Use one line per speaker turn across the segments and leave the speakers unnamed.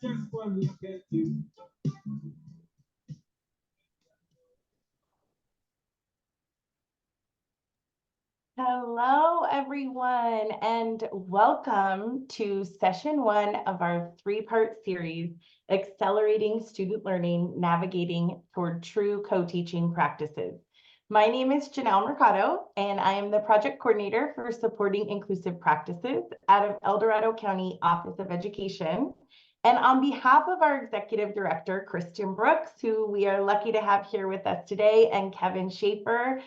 just one look at you.
Hello, everyone, and welcome to session 1 of our 3-part series, Accelerating Student Learning, Navigating Toward True Co-Teaching Practices. My name is Janelle Mercado, and I am the project coordinator for Supporting Inclusive Practices out of El Dorado County Office of Education. And on behalf of our executive director, Kristen Brooks, who we are lucky to have here with us today, and Kevin Schaefer,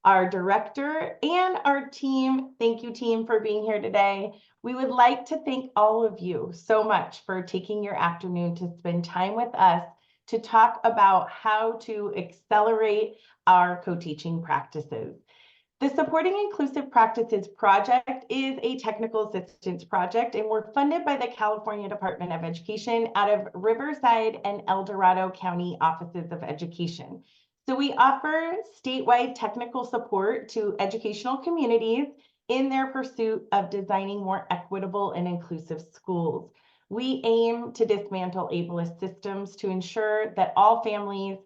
our director, and our team. Thank you, team, for being here today. We would like to thank all of you so much for taking your afternoon to spend time with us to talk about how to accelerate our co-teaching practices. The Supporting Inclusive Practices project is a technical assistance project, and we're funded by the California Department of Education out of Riverside and El Dorado County Offices of Education. So we offer statewide technical support to educational communities in their pursuit of designing more equitable and inclusive schools. We aim to dismantle ableist systems to ensure that all families,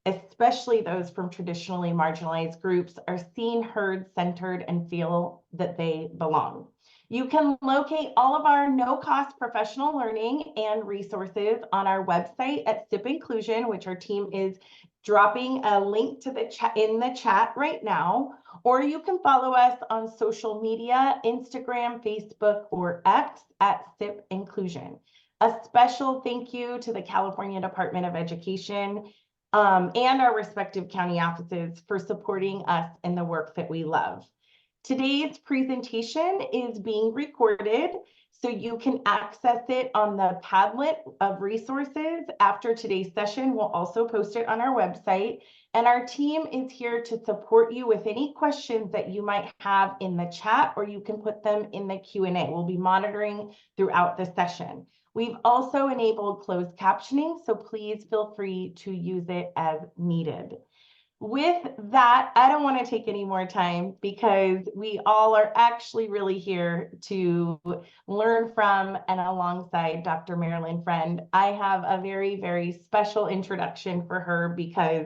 especially those from traditionally marginalized groups, are seen, heard, centered, and feel that they belong. You can locate all of our no-cost professional learning and resources on our website at SIP Inclusion, which our team is dropping a link to the chat in the chat right now, or you can follow us on social media, Instagram, Facebook, or X at SIP Inclusion. A special thank you to the California Department of Education and our respective county offices for supporting us in the work that we love. Today's presentation is being recorded, so you can access it on the Padlet of resources after today's session. We'll also post it on our website, and our team is here to support you with any questions that you might have in the chat, or you can put them in the Q&A. We'll be monitoring throughout the session. We've also enabled closed captioning, so please feel free to use it as needed. With that, I don't want to take any more time because we all are actually really here to learn from and alongside Dr. Marilyn Friend. I have a very, very special introduction for her because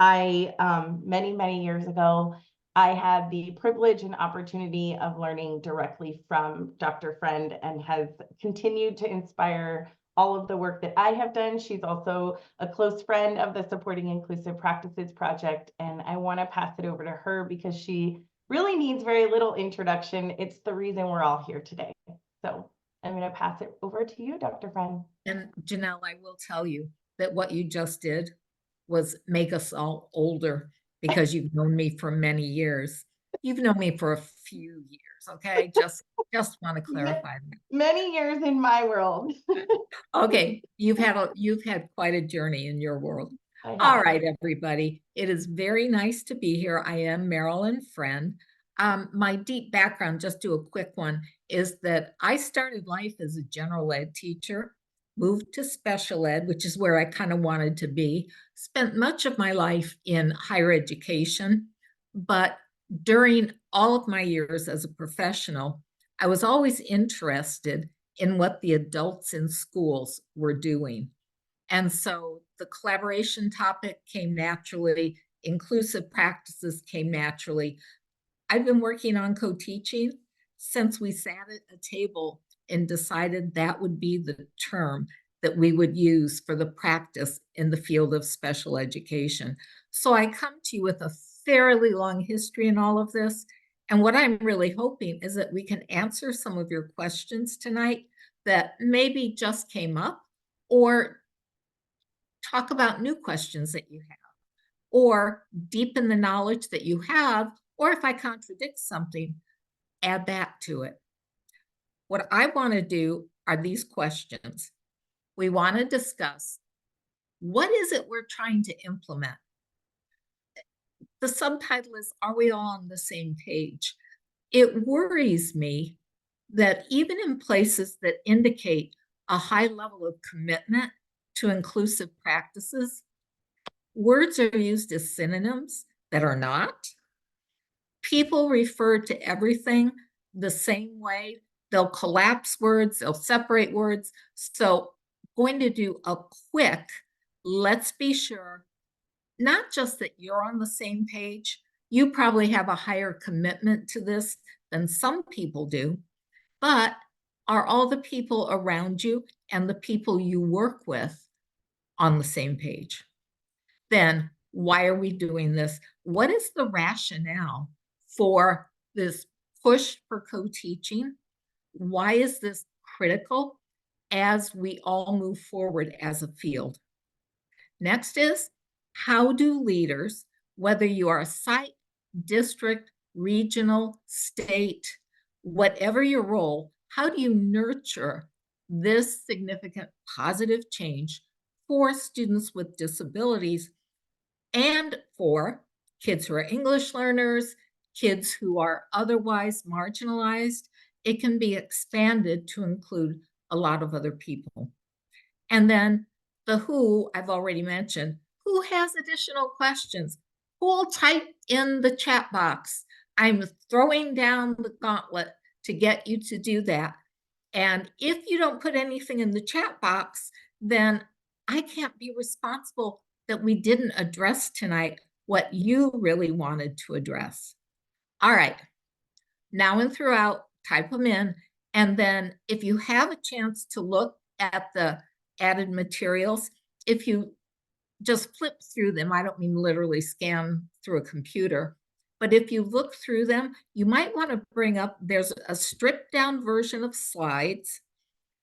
many years ago, I had the privilege and opportunity of learning directly from Dr. Friend and has continued to inspire all of the work that I have done. She's also a close friend of the Supporting Inclusive Practices project, and I want to pass it over to her because she really needs very little introduction. It's the reason we're all here today. So I'm going to pass it over to you, Dr. Friend.
And Janelle, I will tell you that what you just did was make us all older because you've known me for many years. You've known me for a few years, okay? Just want to clarify that.
Many years in my world.
Okay, you've had quite a journey in your world. All right, everybody. It is very nice to be here. I am Marilyn Friend. My deep background, just do a quick one, is that I started life as a general ed teacher, moved to special ed, which is where I kind of wanted to be, spent much of my life in higher education, but during all of my years as a professional, I was always interested in what the adults in schools were doing. And so the collaboration topic came naturally, inclusive practices came naturally. I've been working on co-teaching since we sat at a table and decided that would be the term that we would use for the practice in the field of special education. So I come to you with a fairly long history in all of this. And what I'm really hoping is that we can answer some of your questions tonight that maybe just came up, or talk about new questions that you have, or deepen the knowledge that you have, or if I contradict something, add that to it. What I want to do are these questions. We want to discuss, what is it we're trying to implement? The subtitle is, are we all on the same page? It worries me that even in places that indicate a high level of commitment to inclusive practices, words are used as synonyms that are not. People refer to everything the same way. They'll collapse words, they'll separate words. So going to do a quick, let's be sure, not just that you're on the same page, you probably have a higher commitment to this than some people do, but are all the people around you and the people you work with on the same page? Then why are we doing this? What is the rationale for this push for co-teaching? Why is this critical as we all move forward as a field? Next is, how do leaders, whether you are a site, district, regional, state, whatever your role, how do you nurture this significant positive change for students with disabilities and for kids who are English learners, kids who are otherwise marginalized? It can be expanded to include a lot of other people. And then the who, I've already mentioned. Who has additional questions? Who will type in the chat box? I'm throwing down the gauntlet to get you to do that. And if you don't put anything in the chat box, then I can't be responsible that we didn't address tonight what you really wanted to address. All right, now and throughout, type them in. And then if you have a chance to look at the added materials, if you just flip through them, I don't mean literally scan through a computer, but if you look through them, you might want to bring up, there's a stripped down version of slides.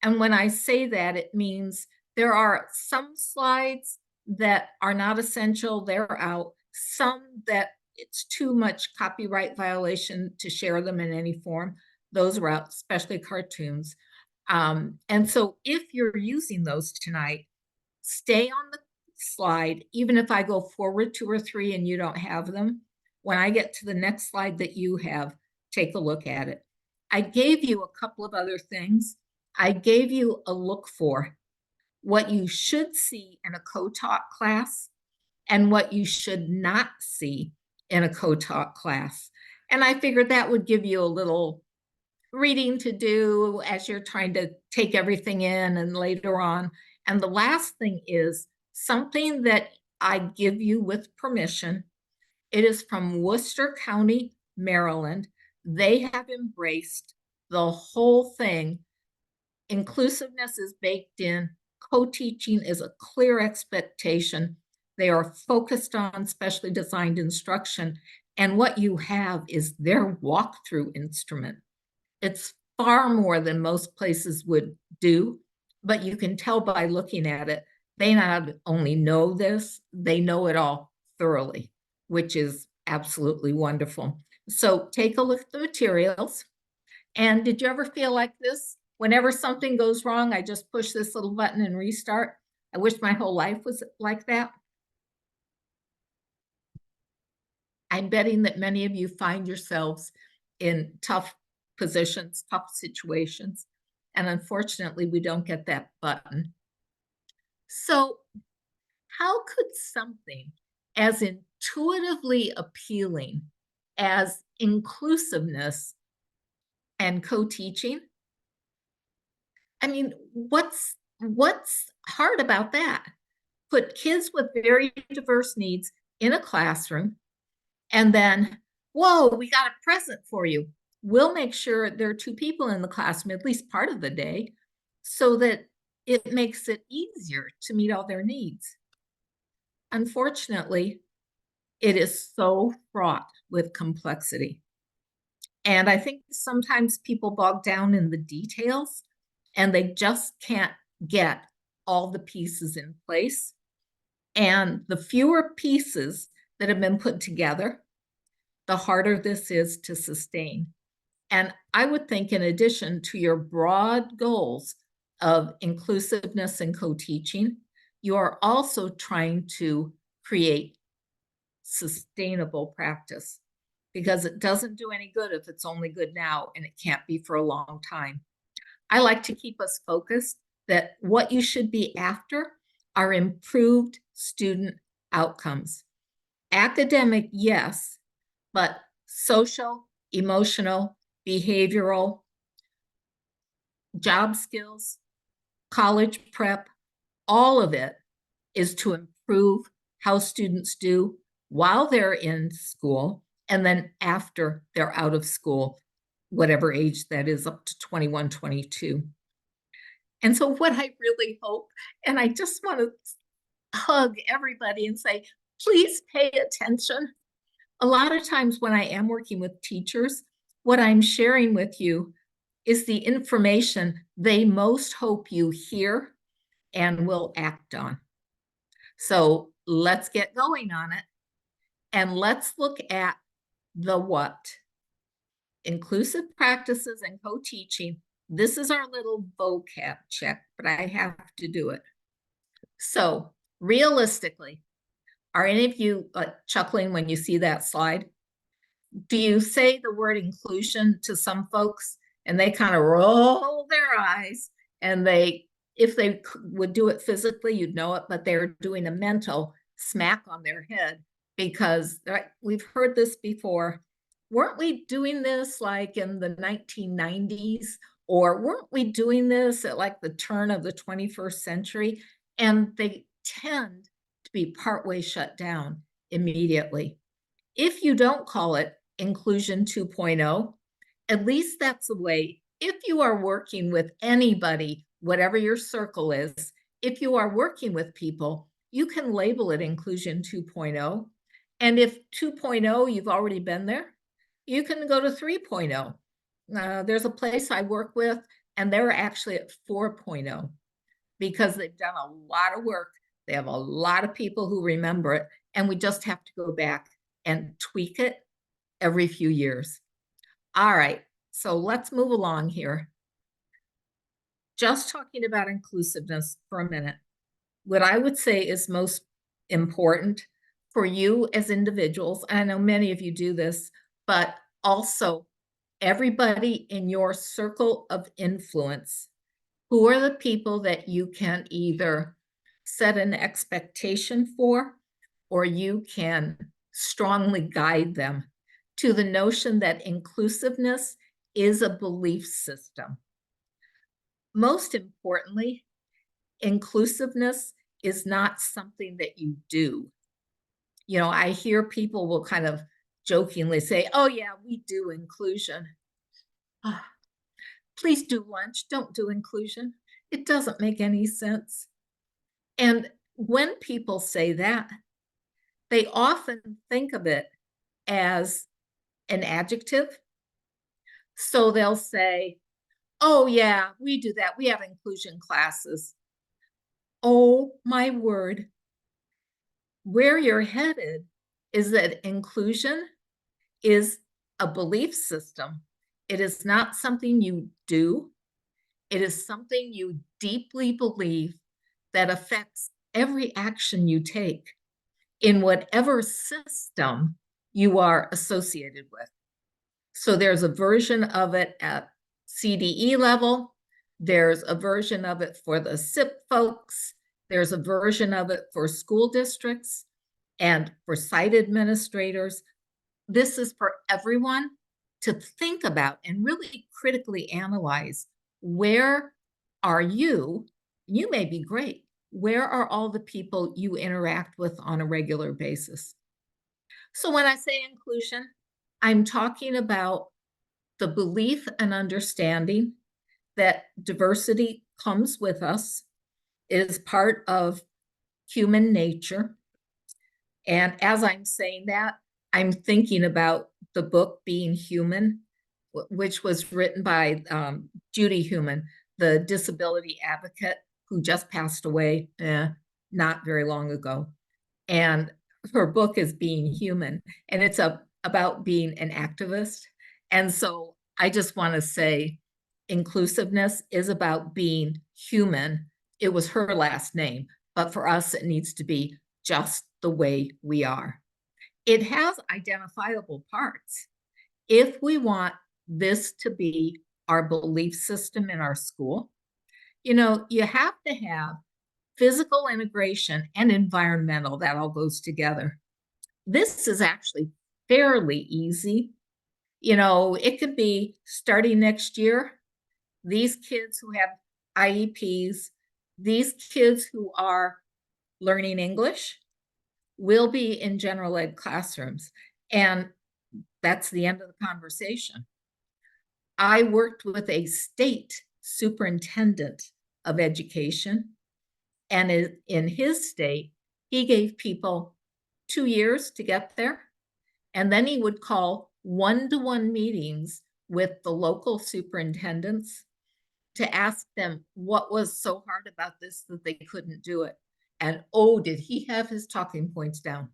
And when I say that, it means there are some slides that are not essential, they're out. Some that it's too much copyright violation to share them in any form, those are out, especially cartoons. And so if you're using those tonight, stay on the slide, even if I go forward 2 or 3 and you don't have them. When I get to the next slide that you have, take a look at it. I gave you a couple of other things. I gave you a look for what you should see in a co-taught class and what you should not see in a co-taught class. And I figured that would give you a little reading to do as you're trying to take everything in and later on. And the last thing is something that I give you with permission. It is from Worcester County, Maryland. They have embraced the whole thing. Inclusiveness is baked in. Co-teaching is a clear expectation. They are focused on specially designed instruction. And what you have is their walkthrough instrument. It's far more than most places would do, but you can tell by looking at it, they not only know this, they know it all thoroughly, which is absolutely wonderful. So take a look at the materials. And did you ever feel like this? Whenever something goes wrong, I just push this little button and restart. I wish my whole life was like that. I'm betting that many of you find yourselves in tough positions, tough situations. And unfortunately, we don't get that button. So how could something as intuitively appealing as inclusiveness and co-teaching, I mean, what's hard about that? Put kids with very diverse needs in a classroom and then, whoa, we got a present for you. We'll make sure there are 2 people in the classroom at least part of the day so that it makes it easier to meet all their needs. Unfortunately, it is so fraught with complexity. And I think sometimes people bog down in the details and they just can't get all the pieces in place. And the fewer pieces that have been put together, the harder this is to sustain. And I would think, in addition to your broad goals of inclusiveness and co-teaching, you are also trying to create sustainable practice, because it doesn't do any good if it's only good now, and it can't be for a long time. I like to keep us focused that what you should be after are improved student outcomes. Academic, yes, but social, emotional, behavioral, job skills, college prep, All of it is to improve how students do while they're in school and then after they're out of school, whatever age that is, up to 21, 22. And so what I really hope, and I just want to hug everybody and say, please pay attention. A lot of times when I am working with teachers, what I'm sharing with you is the information they most hope you hear and will act on. So let's get going on it. And let's look at the what. Inclusive practices and co-teaching. This is our little vocab check, but I have to do it. So realistically, are any of you chuckling when you see that slide? Do you say the word inclusion to some folks and they kind of roll their eyes, and if they would do it physically, you'd know it, but they're doing a mental smack on their head because we've heard this before. Weren't we doing this like in the 1990s? Or weren't we doing this at like the turn of the 21st century? And they tend to be partway shut down immediately. If you don't call it Inclusion 2.0, at least that's the way, if you are working with anybody, whatever your circle is, if you are working with people, you can label it Inclusion 2.0. And if 2.0, you've already been there, you can go to 3.0. There's a place I work with, and they're actually at 4.0 because they've done a lot of work. They have a lot of people who remember it, and we just have to go back and tweak it every few years. All right, so let's move along here. Just talking about inclusiveness for a minute. What I would say is most important for you as individuals, and I know many of you do this, but also everybody in your circle of influence. Who are the people that you can either set an expectation for, or you can strongly guide them to the notion that inclusiveness is a belief system. Most importantly, inclusiveness is not something that you do. You know, I hear people will kind of jokingly say, oh yeah, we do inclusion. Please do lunch, don't do inclusion. It doesn't make any sense. And when people say that, they often think of it as an adjective. So they'll say, oh yeah, we do that. We have inclusion classes. Oh my word. Where you're headed is that inclusion is a belief system. It is not something you do. It is something you deeply believe that affects every action you take in whatever system you are associated with. So there's a version of it at CDE level. There's a version of it for the SIP folks. There's a version of it for school districts and for site administrators. This is for everyone to think about and really critically analyze. Where are you? You may be great. Where are all the people you interact with on a regular basis? So when I say inclusion, I'm talking about the belief and understanding that diversity comes with us, is part of human nature. And as I'm saying that, I'm thinking about the book Being Human, which was written by Judy Human, the disability advocate who just passed away not very long ago. And her book is Being Human, and it's about being an activist. And so I just want to say inclusiveness is about being human. It was her last name, but for us, it needs to be just the way we are. It has identifiable parts. If we want this to be our belief system in our school, you know, you have to have physical integration and environmental, that all goes together. This is actually fairly easy. You know, it could be starting next year, these kids who have IEPs, These kids who are learning English will be in general ed classrooms. And that's the end of the conversation. I worked with a state superintendent of education, and in his state, he gave people 2 years to get there. And then he would call one-to-one meetings with the local superintendents to ask them what was so hard about this that they couldn't do it. And oh, did he have his talking points down?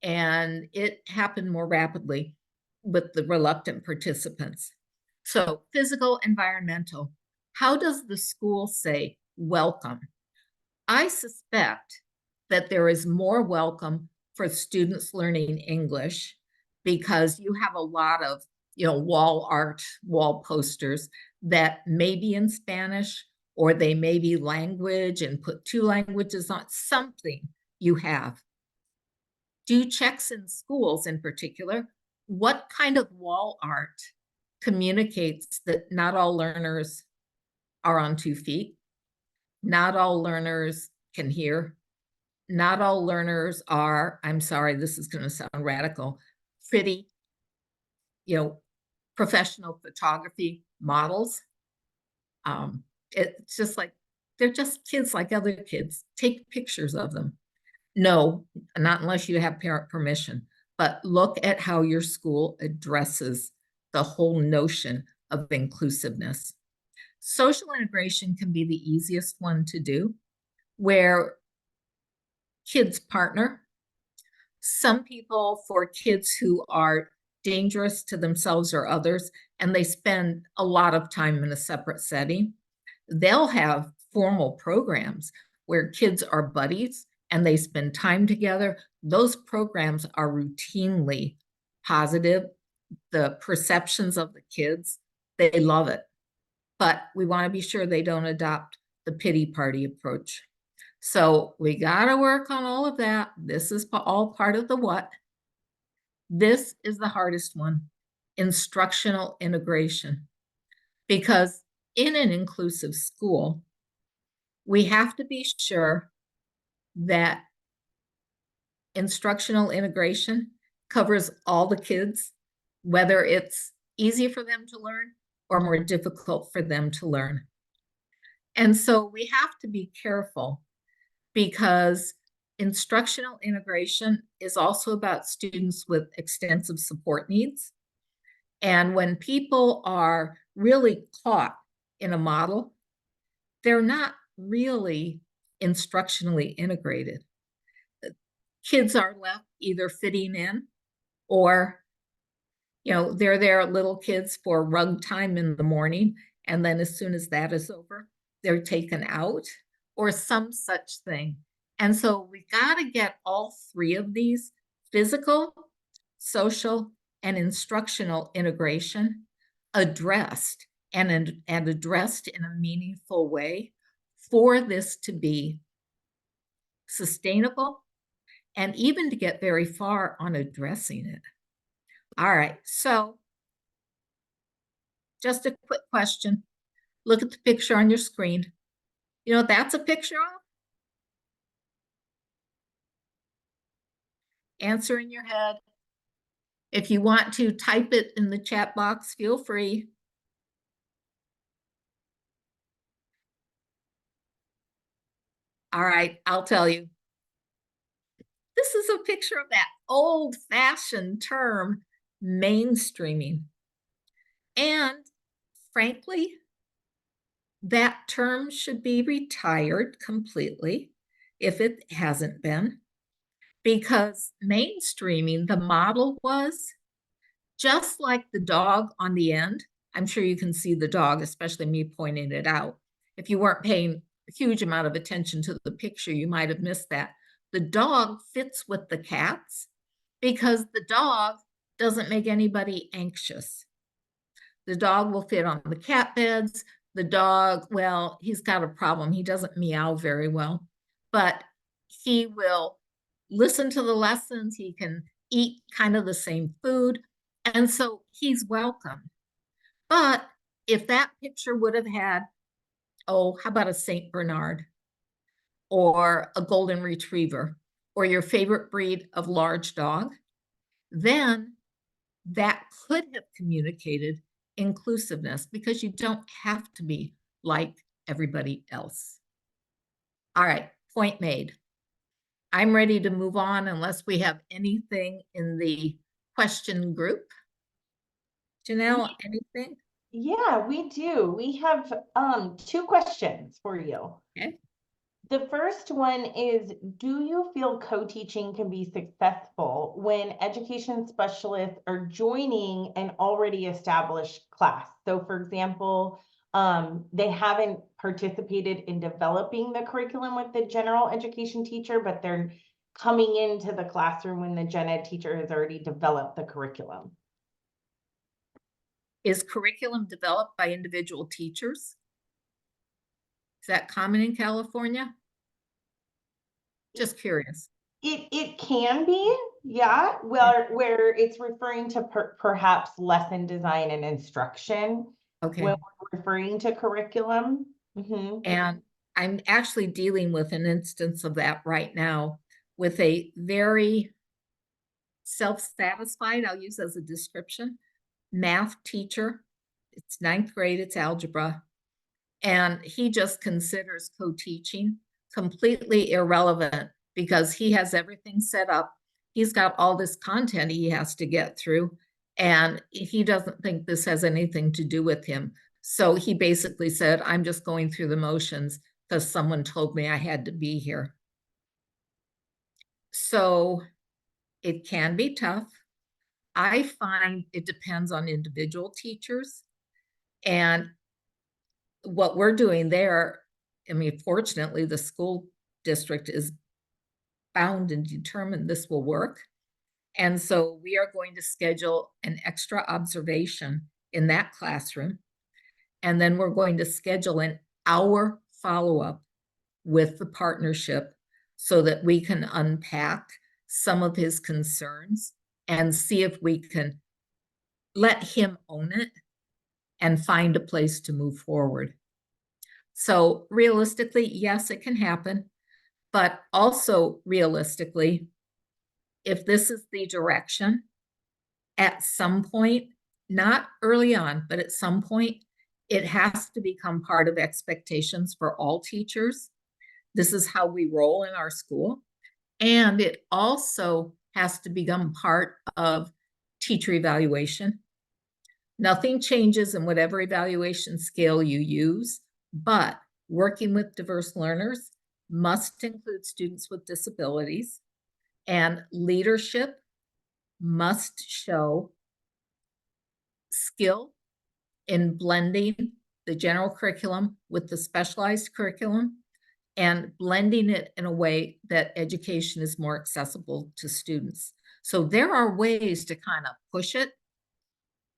And it happened more rapidly with the reluctant participants. So physical, environmental. How does the school say welcome? I suspect that there is more welcome for students learning English because you have a lot of, wall art, wall posters that may be in Spanish, or they may be language and put 2 languages on something you have. Do checks in schools in particular. What kind of wall art communicates that not all learners are on 2 feet? Not all learners can hear. Not all learners are, I'm sorry, this is going to sound radical, pretty, professional photography models. It's just like, they're just kids like other kids. Take pictures of them. No, not unless you have parent permission, but look at how your school addresses the whole notion of inclusiveness. Social integration can be the easiest one to do, where kids partner. Some people, for kids who are dangerous to themselves or others, and they spend a lot of time in a separate setting, they'll have formal programs where kids are buddies and they spend time together. Those programs are routinely positive. The perceptions of the kids, they love it. But we want to be sure they don't adopt the pity party approach. So we got to work on all of that. This is all part of the what. This is the hardest one, instructional integration. Because in an inclusive school, we have to be sure that instructional integration covers all the kids, whether it's easy for them to learn or more difficult for them to learn. And so we have to be careful, because instructional integration is also about students with extensive support needs. And when people are really caught in a model, they're not really instructionally integrated. Kids are left either fitting in, or they're there, little kids, for rug time in the morning, and then as soon as that is over, they're taken out, or some such thing. And so we got to get all 3 of these, physical, social, and instructional integration, addressed and addressed in a meaningful way for this to be sustainable, and even to get very far on addressing it. All right, so just a quick question. Look at the picture on your screen. You know what that's a picture of? Answer in your head. If you want to type it in the chat box, feel free. All right, I'll tell you. This is a picture of that old-fashioned term, mainstreaming. And frankly, that term should be retired completely if it hasn't been, because mainstreaming, the model was just like the dog on the end. I'm sure you can see the dog, especially me pointing it out. If you weren't paying a huge amount of attention to the picture, you might have missed that. The dog fits with the cats because the dog doesn't make anybody anxious. The dog will fit on the cat beds. The dog, well, he's got a problem. He doesn't meow very well, but he will listen to the lessons. He can eat kind of the same food. And so he's welcome. But if that picture would have had, how about a Saint Bernard? or a golden retriever or your favorite breed of large dog, then that could have communicated inclusiveness because you don't have to be like everybody else. All right, point made. I'm ready to move on unless we have anything in the question group. Janelle, anything?
Yeah, we do. We have two questions for you.
Okay.
The first one is, do you feel co-teaching can be successful when education specialists are joining an already established class? So for example, they haven't participated in developing the curriculum with the general education teacher, but they're coming into the classroom when the gen ed teacher has already developed the curriculum.
Is curriculum developed by individual teachers? Is that common in California? Just curious.
It can be, yeah, where it's referring to perhaps lesson design and instruction
Okay.
when we're referring to curriculum.
And I'm actually dealing with an instance of that right now with a very self-satisfied, I'll use as a description, math teacher. It's ninth grade, it's algebra. And he just considers co-teaching completely irrelevant because he has everything set up. He's got all this content he has to get through, and he doesn't think this has anything to do with him. So he basically said, I'm just going through the motions because someone told me I had to be here. So it can be tough. I find it depends on individual teachers. And what we're doing there, I mean, fortunately, the school district is bound and determined this will work. And so we are going to schedule an extra observation in that classroom. And then we're going to schedule an hour follow-up with the partnership so that we can unpack some of his concerns and see if we can let him own it and find a place to move forward. So realistically, yes, it can happen. But also realistically, if this is the direction, at some point, not early on, but at some point, it has to become part of expectations for all teachers. This is how we roll in our school. And it also has to become part of teacher evaluation. Nothing changes in whatever evaluation scale you use, but working with diverse learners must include students with disabilities, and leadership must show skill in blending the general curriculum with the specialized curriculum and blending it in a way that education is more accessible to students. So there are ways to kind of push it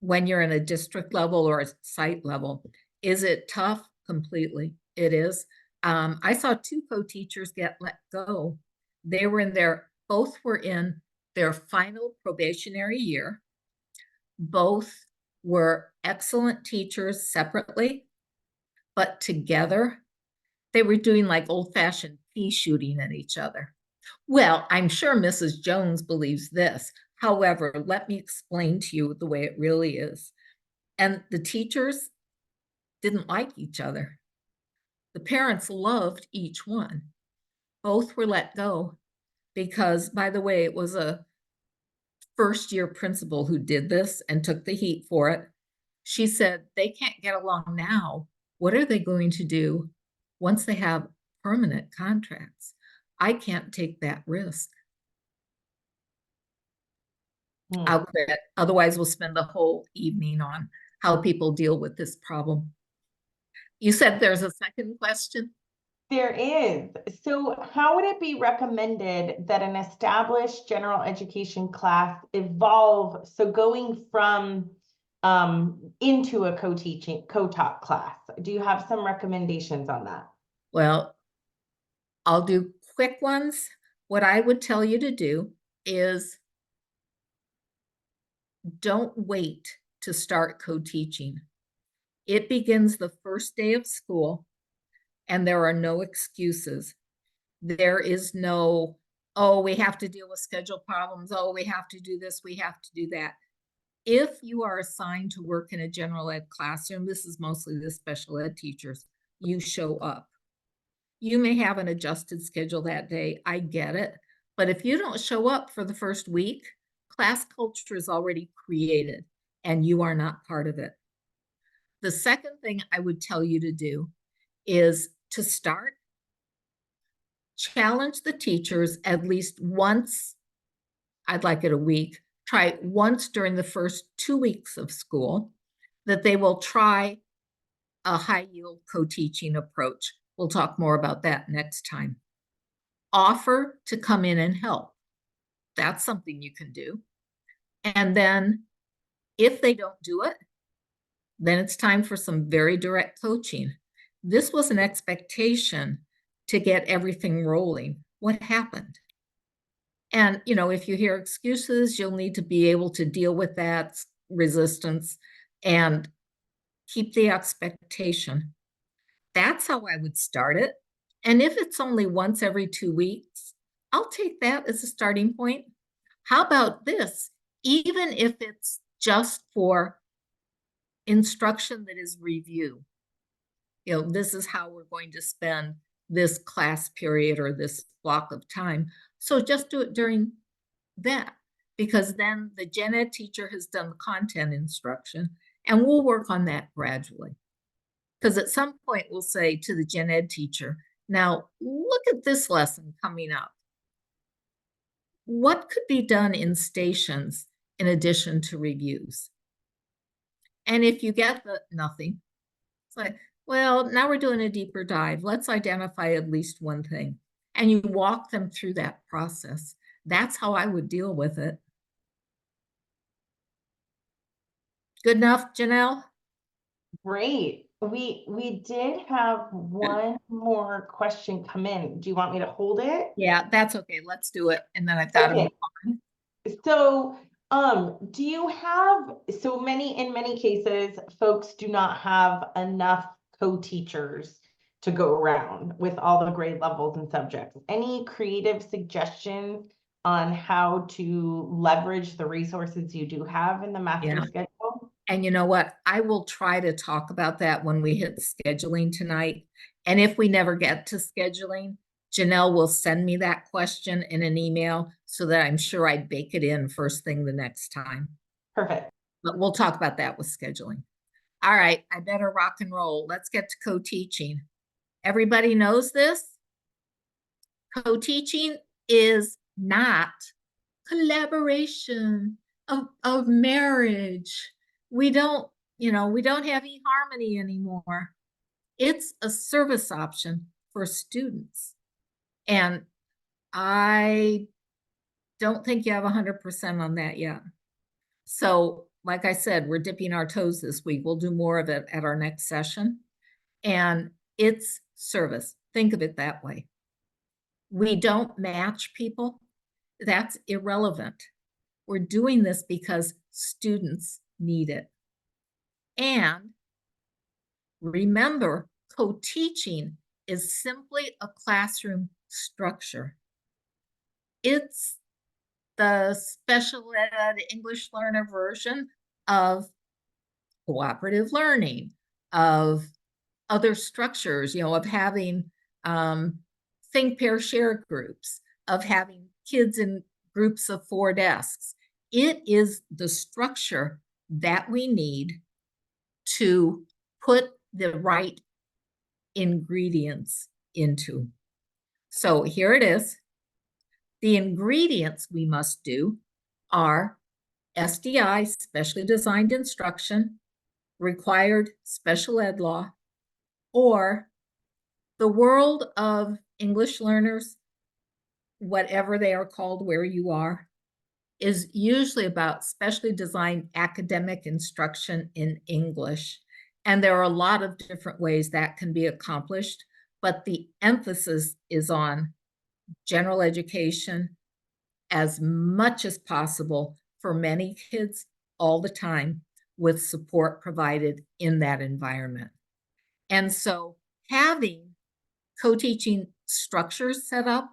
when you're in a district level or a site level. Is it tough? Completely. It is. I saw two co-teachers get let go. They were both were in their final probationary year. Both were excellent teachers separately, but together they were doing like old-fashioned pea shooting at each other. Well, I'm sure Mrs. Jones believes this. However, let me explain to you the way it really is. And the teachers didn't like each other. The parents loved each one. Both were let go because, by the way, it was a first-year principal who did this and took the heat for it. She said, they can't get along now. What are they going to do once they have permanent contracts? I can't take that risk. Otherwise, we'll spend the whole evening on how people deal with this problem. You said there's a second question?
There is. So how would it be recommended that an established general education class evolve? So going from into a co-taught class, do you have some recommendations on that?
Well, I'll do quick ones. What I would tell you to do is don't wait to start co-teaching. It begins the first day of school, and there are no excuses. There is no, oh, we have to deal with schedule problems. Oh, we have to do this, we have to do that. If you are assigned to work in a general ed classroom, this is mostly the special ed teachers, you show up. You may have an adjusted schedule that day, I get it. But if you don't show up for the first week, class culture is already created and you are not part of it. The second thing I would tell you to do is to start, challenge the teachers at least once, I'd like it a week, try once during the first 2 weeks of school, that they will try a high yield co-teaching approach. We'll talk more about that next time. Offer to come in and help. That's something you can do. And then if they don't do it, then it's time for some very direct coaching. This was an expectation to get everything rolling. What happened? And, you know, if you hear excuses, you'll need to be able to deal with that resistance and keep the expectation. That's how I would start it. And if it's only once every 2 weeks, I'll take that as a starting point. How about this? Even if it's just for instruction that is review, you know, this is how we're going to spend this class period or this block of time. So just do it during that, because then the gen ed teacher has done the content instruction and we'll work on that gradually. Because at some point we'll say to the gen ed teacher, now look at this lesson coming up. What could be done in stations in addition to reviews? And if you get the nothing, it's like, well, now we're doing a deeper dive. Let's identify at least one thing. And you walk them through that process. That's how I would deal with it. Good enough, Janelle?
Great. We did have one more question come in. Do you want me to hold it?
Yeah, that's okay. Let's do it. And then I've got to move on.
So, do you have, so in many cases, folks do not have enough co-teachers to go around with all the grade levels and subjects. Any creative suggestions on how to leverage the resources you do have in the master schedule?
And you know what? I will try to talk about that when we hit scheduling tonight. And if we never get to scheduling, Janelle will send me that question in an email so that I'm sure I'd bake it in first thing the next time.
Perfect.
But we'll talk about that with scheduling. All right, I better rock and roll. Let's get to co-teaching. Everybody knows this? Co-teaching is not collaboration of marriage. We don't, we don't have eHarmony anymore. It's a service option for students. And I don't think you have 100% on that yet. So, like I said, we're dipping our toes this week. We'll do more of it at our next session. And it's service. Think of it that way. We don't match people. That's irrelevant. We're doing this because students need it. And remember, co-teaching is simply a classroom structure. It's the special ed English learner version of cooperative learning, of other structures, of having think, pair, share groups, of having kids in groups of 4 desks. It is the structure that we need to put the right ingredients into. So here it is. The ingredients we must do are SDI, specially designed instruction, required special ed law, or the world of English learners, whatever they are called where you are, is usually about specially designed academic instruction in English. And there are a lot of different ways that can be accomplished, but the emphasis is on general education as much as possible for many kids all the time, with support provided in that environment. And so having co-teaching structures set up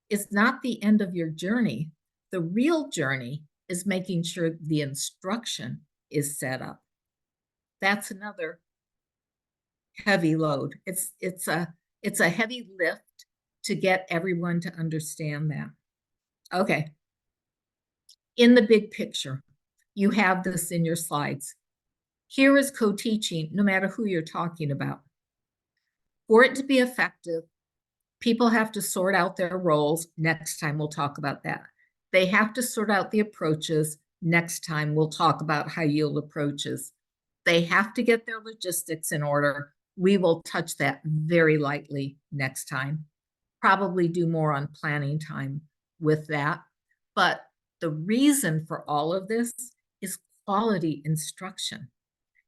is not the end of your journey. The real journey is making sure the instruction is set up. That's another heavy load. It's a heavy lift to get everyone to understand that. Okay. In the big picture, you have this in your slides. Here is co-teaching, no matter who you're talking about. For it to be effective, people have to sort out their roles. Next time we'll talk about that. They have to sort out the approaches. Next time we'll talk about high yield approaches. They have to get their logistics in order. We will touch that very lightly next time. Probably do more on planning time with that. But the reason for all of this is quality instruction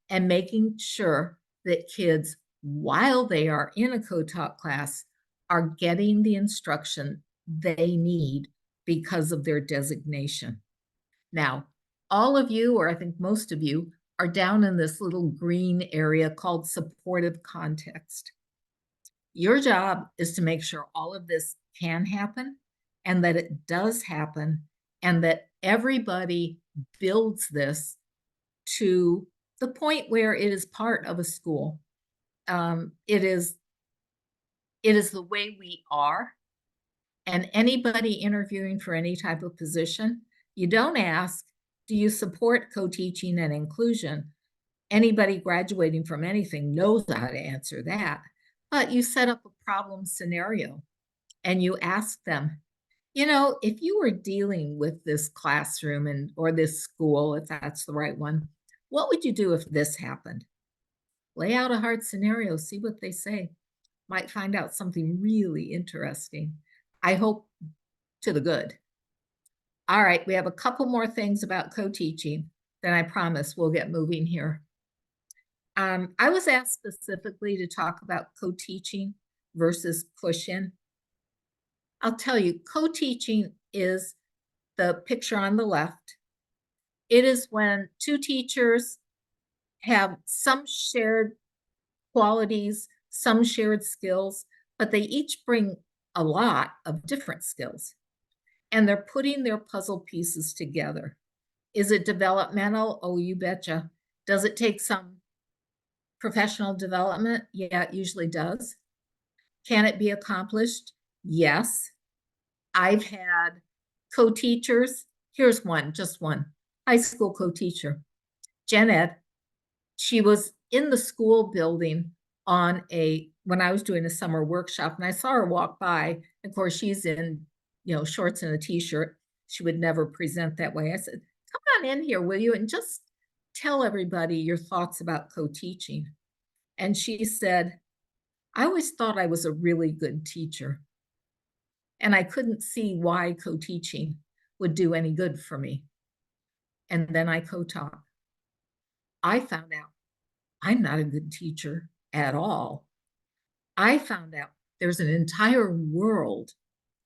and making sure that kids, while they are in a co-taught class, are getting the instruction they need because of their designation. Now, all of you, or I think most of you, are down in this little green area called supportive context. Your job is to make sure all of this can happen and that it does happen and that everybody builds this to the point where it is part of a school. It is the way we are. And anybody interviewing for any type of position, you don't ask, do you support co-teaching and inclusion? Anybody graduating from anything knows how to answer that. But you set up a problem scenario and you ask them, you know, if you were dealing with this classroom or this school, if that's the right one, what would you do if this happened? Lay out a hard scenario, see what they say. Might find out something really interesting. I hope to the good. All right, we have a couple more things about co-teaching, then I promise we'll get moving here. I was asked specifically to talk about co-teaching versus push-in. I'll tell you, co-teaching is the picture on the left. It is when two teachers have some shared qualities, some shared skills, but they each bring a lot of different skills. And they're putting their puzzle pieces together. Is it developmental? Oh, you betcha. Does it take some professional development? Yeah, it usually does. Can it be accomplished? Yes. I've had co-teachers. Here's one, just one. High school co-teacher, Gen Ed. She was in the school building when I was doing a summer workshop, and I saw her walk by. Of course, she's in, shorts and a t-shirt. She would never present that way. I said, come on in here, will you? And just tell everybody your thoughts about co-teaching. And she said, I always thought I was a really good teacher. And I couldn't see why co-teaching would do any good for me. And then I co-taught. I found out I'm not a good teacher at all. I found out there's an entire world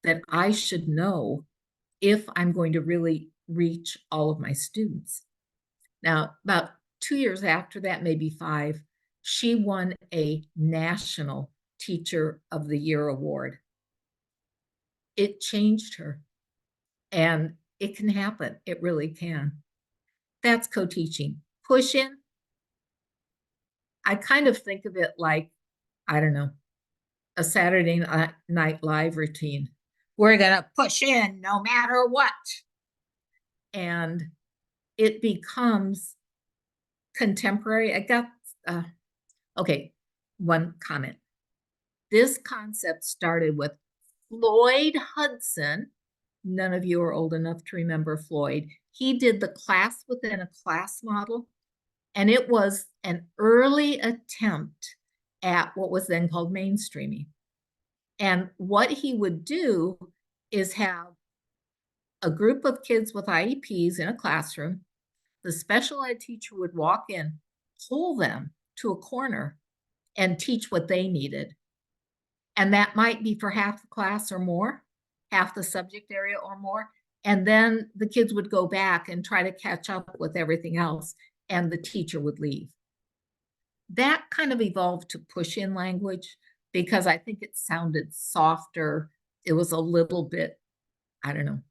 that I should know if I'm going to really reach all of my students. Now, about 2 years after that, maybe 5, she won a National Teacher of the Year award. It changed her, and it can happen. It really can. That's co-teaching. Push-in, I kind of think of it like, I don't know, a Saturday Night Live routine. We're going to push in no matter what. And it becomes contemporary. I got, okay, one comment. This concept started with Floyd Hudson. None of you are old enough to remember Floyd. He did the class within a class model, and it was an early attempt at what was then called mainstreaming. And what he would do is have a group of kids with IEPs in a classroom. The special ed teacher would walk in, pull them to a corner, and teach what they needed. And that might be for half the class or more, half the subject area or more. And then the kids would go back and try to catch up with everything else, and the teacher would leave. That kind of evolved to push-in language because I think it sounded softer. It was a little bit, I don't know,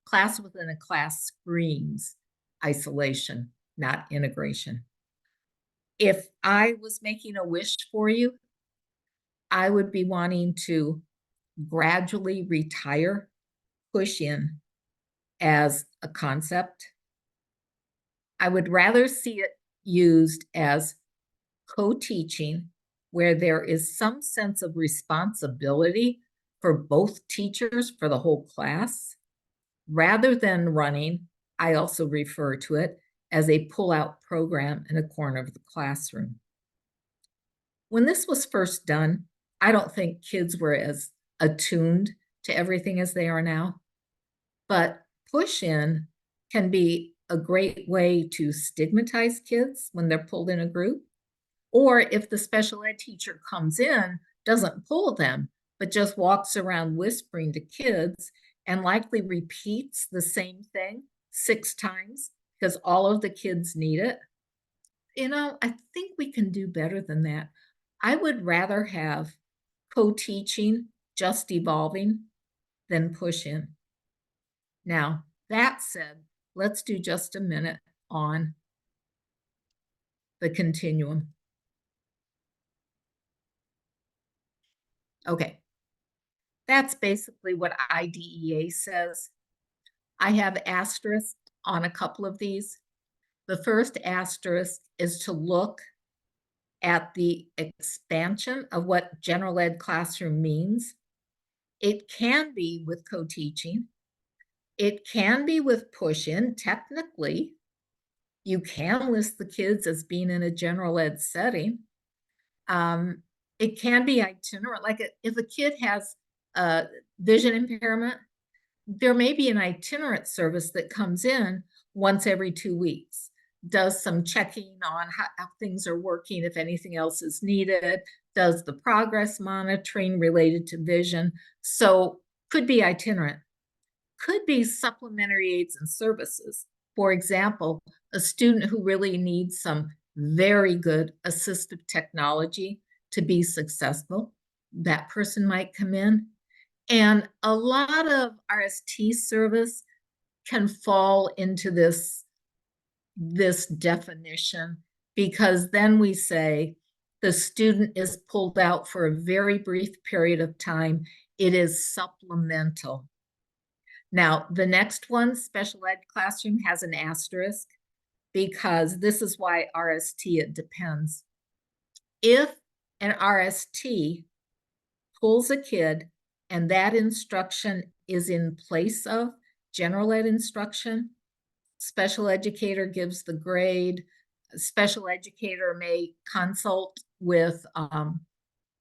class within a class screams isolation, not integration. If I was making a wish for you, I would be wanting to gradually retire push in as a concept. I would rather see it used as co-teaching, where there is some sense of responsibility for both teachers for the whole class, rather than running, I also refer to it as a pull-out program in a corner of the classroom. When this was first done, I don't think kids were as attuned to everything as they are now. But push-in can be a great way to stigmatize kids when they're pulled in a group. Or if the special ed teacher comes in, doesn't pull them, but just walks around whispering to kids and likely repeats the same thing 6 times because all of the kids need it. I think we can do better than that. I would rather have co-teaching, just evolving, than push-in. Now, that said, let's do just a minute on the continuum. Okay, that's basically what IDEA says. I have asterisks on a couple of these. The first asterisk is to look at the expansion of what general ed classroom means. It can be with co-teaching. It can be with push-in, technically. You can list the kids as being in a general ed setting. It can be itinerant, like if a kid has a vision impairment, there may be an itinerant service that comes in once every 2 weeks, does some checking on how things are working, if anything else is needed, does the progress monitoring related to vision. So could be itinerant, could be supplementary aids and services. For example, a student who really needs some very good assistive technology to be successful, that person might come in. And a lot of RST service can fall into this definition, because then we say the student is pulled out for a very brief period of time. It is supplemental. Now, the next one, special ed classroom, has an asterisk, because this is why RST, it depends. If an RST pulls a kid and that instruction is in place of general ed instruction, special educator gives the grade. A special educator may consult with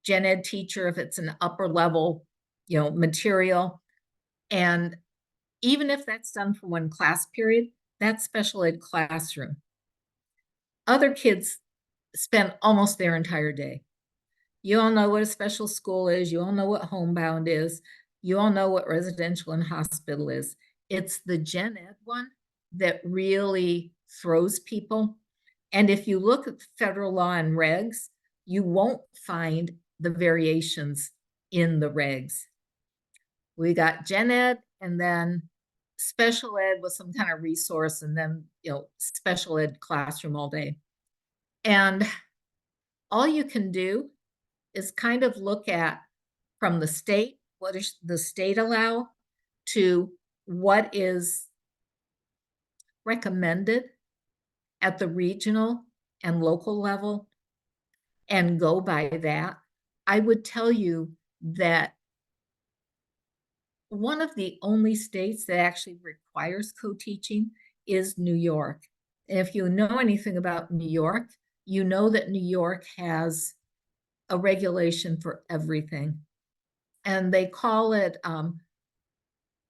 gen ed teacher if it's an upper level, material. And even if that's done for one class period, that's special ed classroom. Other kids spend almost their entire day. You all know what a special school is. You all know what homebound is. You all know what residential and hospital is. It's the gen ed one that really throws people. And if you look at federal law and regs, you won't find the variations in the regs. We got gen ed and then special ed with some kind of resource, and then, special ed classroom all day. And all you can do is kind of look at from the state, what does the state allow, to what is recommended at the regional and local level, and go by that. I would tell you that one of the only states that actually requires co-teaching is New York. And if you know anything about New York, you know that New York has a regulation for everything. And they call it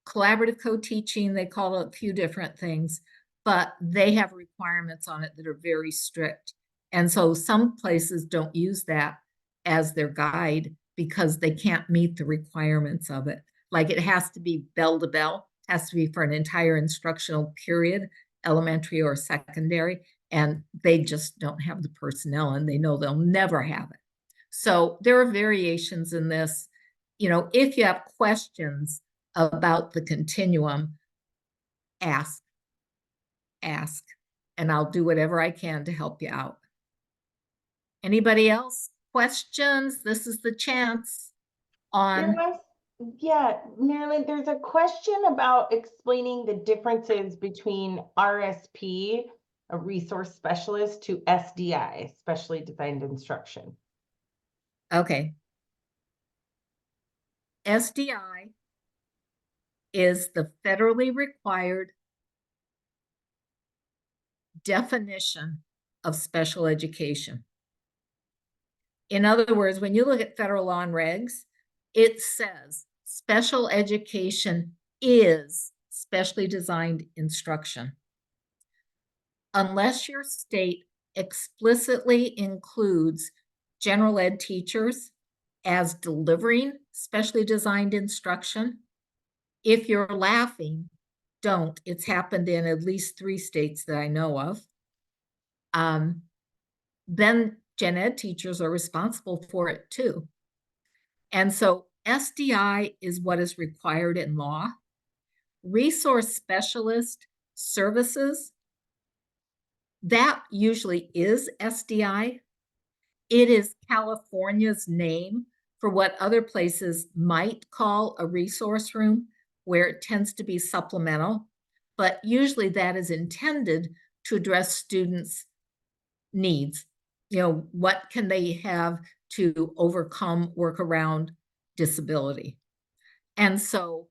collaborative co-teaching. They call it a few different things, but they have requirements on it that are very strict. And so some places don't use that as their guide because they can't meet the requirements of it. Like, it has to be bell to bell, has to be for an entire instructional period, elementary or secondary, and they just don't have the personnel, and they know they'll never have it. So there are variations in this. You know, if you have questions about the continuum, ask, and I'll do whatever I can to help you out. Anybody else? Questions? This is the chance on.
Yeah, Marilyn, there's a question about explaining the differences between RSP, a resource specialist, to SDI, specially designed instruction.
Okay. SDI is the federally required definition of special education. In other words, when you look at federal law and regs, it says special education is specially designed instruction. Unless your state explicitly includes general ed teachers as delivering specially designed instruction, if you're laughing, don't. It's happened in at least 3 states that I know of. Then gen ed teachers are responsible for it too. And so SDI is what is required in law. Resource specialist services, that usually is SDI. It is California's name for what other places might call a resource room, where it tends to be supplemental, but usually that is intended to address students' needs. You know, what can they have to overcome, work around disability? And so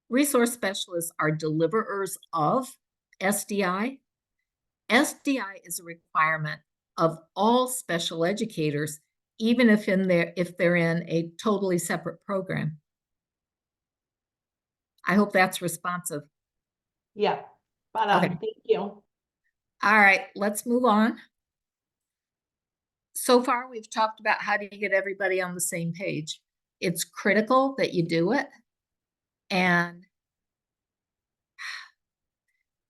resource specialists are deliverers of SDI. SDI is a requirement of all special educators, even if they're in a totally separate program. I hope that's responsive.
Yeah, spot on. Okay. Thank you.
All right, let's move on. So far, we've talked about how do you get everybody on the same page. It's critical that you do it. And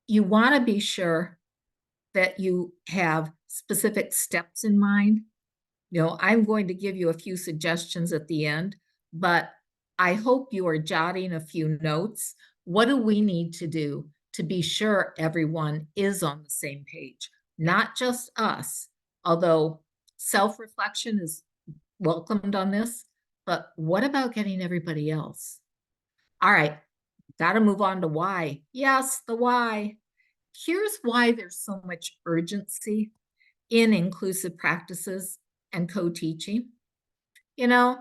you want to be sure that you have specific steps in mind. You know, I'm going to give you a few suggestions at the end, but I hope you are jotting a few notes. What do we need to do to be sure everyone is on the same page? Not just us, although self-reflection is welcomed on this, but what about getting everybody else? All right, got to move on to why. Yes, the why. Here's why there's so much urgency in inclusive practices and co-teaching. You know,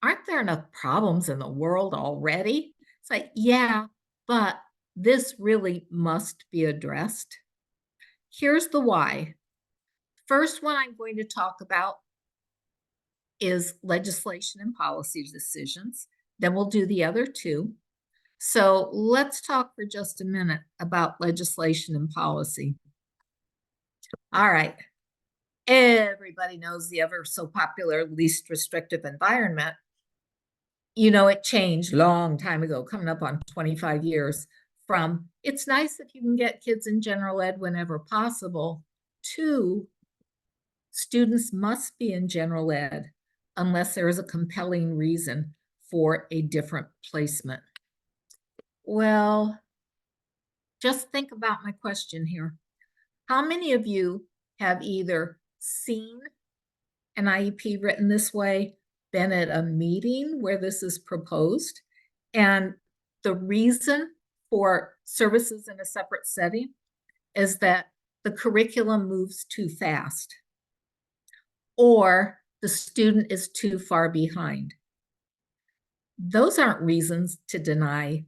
aren't there enough problems in the world already? It's like, yeah, but this really must be addressed. Here's the why. First one I'm going to talk about is legislation and policy decisions. Then we'll do the other two. So let's talk for just a minute about legislation and policy. All right. Everybody knows the ever so popular least restrictive environment. You know, it changed a long time ago, coming up on 25 years, from it's nice if you can get kids in general ed whenever possible, to students must be in general ed unless there is a compelling reason for a different placement. Well, just think about my question here. How many of you have either seen an IEP written this way, been at a meeting where this is proposed, and the reason for services in a separate setting is that the curriculum moves too fast or the student is too far behind? Those aren't reasons to deny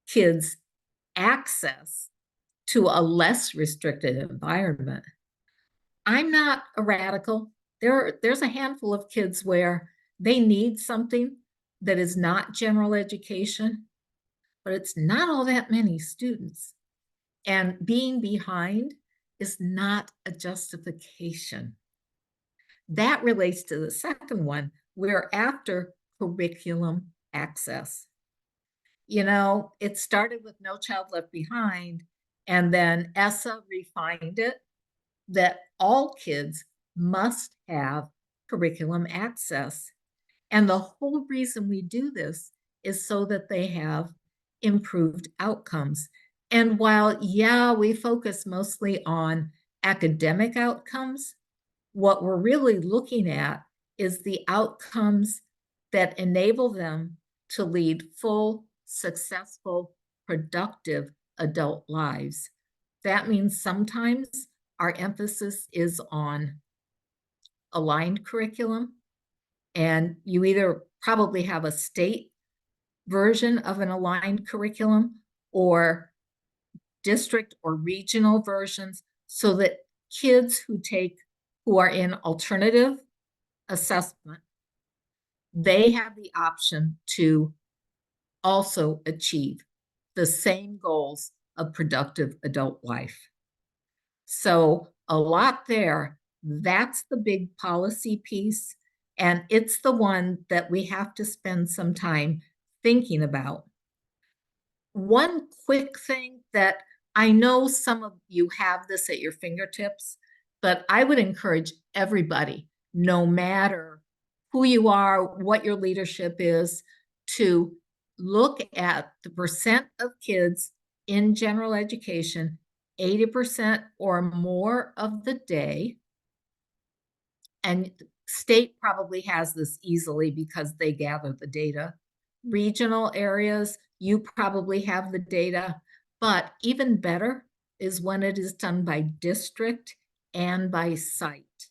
kids access to a less restricted environment. I'm not a radical. There's a handful of kids where they need something that is not general education, but it's not all that many students. And being behind is not a justification. That relates to the second one. We're after curriculum access. You know, it started with No Child Left Behind, and then ESSA refined it that all kids must have curriculum access. And the whole reason we do this is so that they have improved outcomes. And while, yeah, we focus mostly on academic outcomes, what we're really looking at is the outcomes that enable them to lead full, successful, productive adult lives. That means sometimes our emphasis is on aligned curriculum, and you either probably have a state version of an aligned curriculum or district or regional versions, so that kids who are in alternative assessment, they have the option to also achieve the same goals of productive adult life. So a lot there. That's the big policy piece, and it's the one that we have to spend some time thinking about. One quick thing that I know some of you have this at your fingertips, but I would encourage everybody, no matter who you are, what your leadership is, to look at the percent of kids in general education, 80% or more of the day. And state probably has this easily because they gather the data. Regional areas, you probably have the data, but even better is when it is done by district and by site,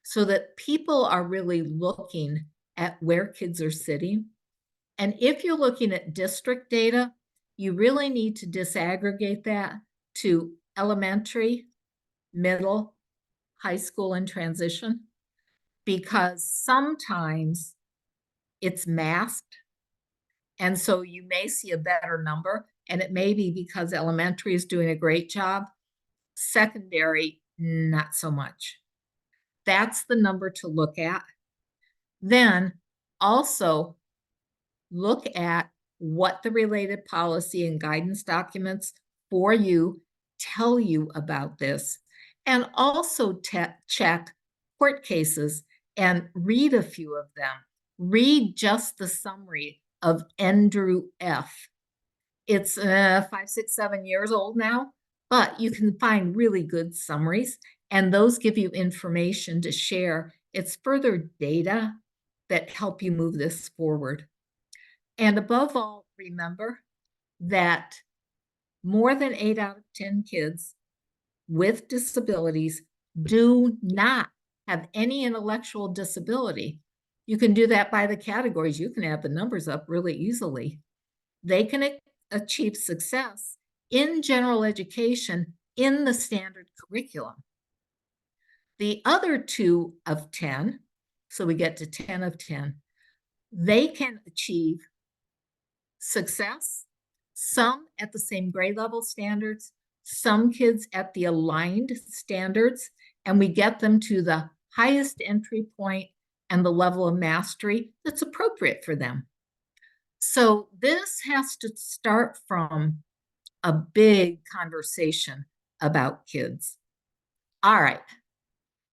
so that people are really looking at where kids are sitting. And if you're looking at district data, you really need to disaggregate that to elementary, middle, high school, and transition, because sometimes it's masked. And so you may see a better number, and it may be because elementary is doing a great job, secondary, not so much. That's the number to look at. Then also look at what the related policy and guidance documents for you tell you about this, and also check court cases and read a few of them. Read just the summary of Andrew F. It's 5, 6, 7 years old now, but you can find really good summaries, and those give you information to share. It's further data that help you move this forward. And above all, remember that more than 8 out of 10 kids with disabilities do not have any intellectual disability. You can do that by the categories. You can add the numbers up really easily. They can achieve success in general education in the standard curriculum. The other 2 of 10, so we get to 10 of 10, they can achieve success, some at the same grade level standards, some kids at the aligned standards, and we get them to the highest entry point and the level of mastery that's appropriate for them. So this has to start from a big conversation about kids. All right,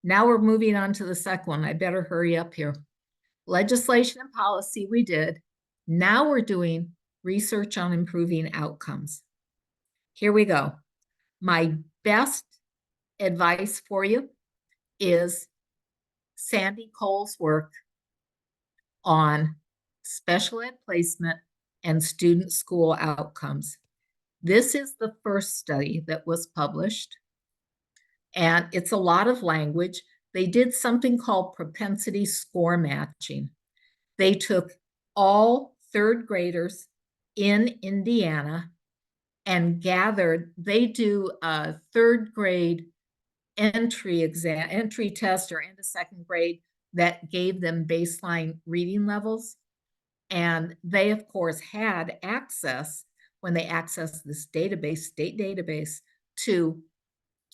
now we're moving on to the second one. I better hurry up here. Legislation and policy we did. Now we're doing research on improving outcomes. Here we go. My best advice for you is Sandy Cole's work on special ed placement and student school outcomes. This is the first study that was published, and it's a lot of language. They did something called propensity score matching. They took all third graders in Indiana and gathered, they do a third grade entry test or end of second grade that gave them baseline reading levels. And they, of course, had access, when they accessed this database, state database, to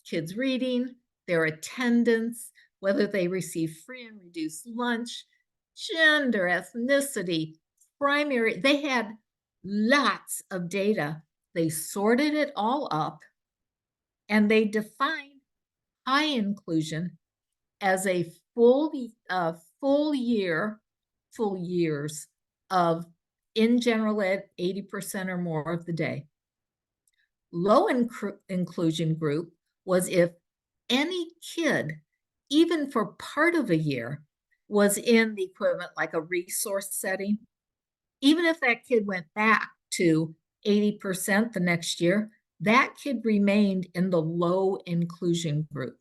kids' reading, their attendance, whether they receive free and reduced lunch, gender, ethnicity, primary. They had lots of data. They sorted it all up, and they defined high inclusion as a full full years of in general ed 80% or more of the day. Low inclusion group was if any kid, even for part of a year, was in the equivalent like a resource setting. Even if that kid went back to 80% the next year, that kid remained in the low inclusion group.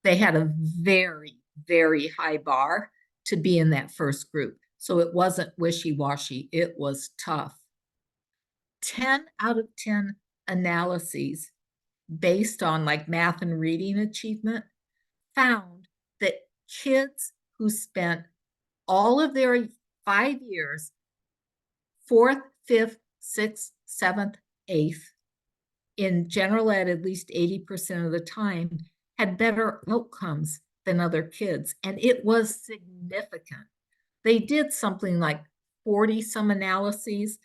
They had a very, very high bar to be in that first group. So it wasn't wishy-washy, it was tough. 10 out of 10 analyses based on like math and reading achievement found that kids who spent all of their 5 years, 4th, 5th, 6th, 7th, 8th, in general ed at least 80% of the time, had better outcomes than other kids. And it was significant. They did something like 40 some analyses,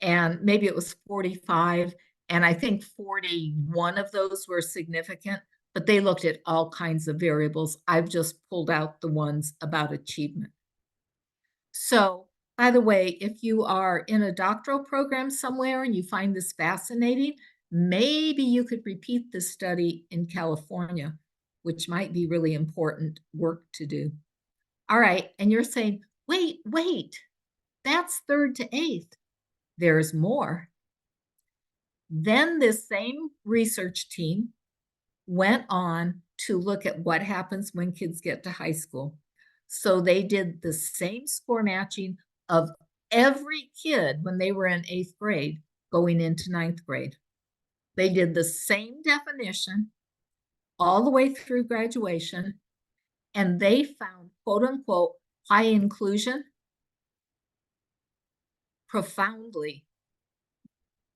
and maybe it was 45. And I think 41 of those were significant, but they looked at all kinds of variables. I've just pulled out the ones about achievement. So, by the way, if you are in a doctoral program somewhere and you find this fascinating, maybe you could repeat this study in California, which might be really important work to do. All right, and you're saying, wait, that's 3rd to 8th. There's more. Then this same research team went on to look at what happens when kids get to high school. So they did the same score matching of every kid when they were in 8th grade going into 9th grade. They did the same definition all the way through graduation, and they found, quote unquote, high inclusion profoundly,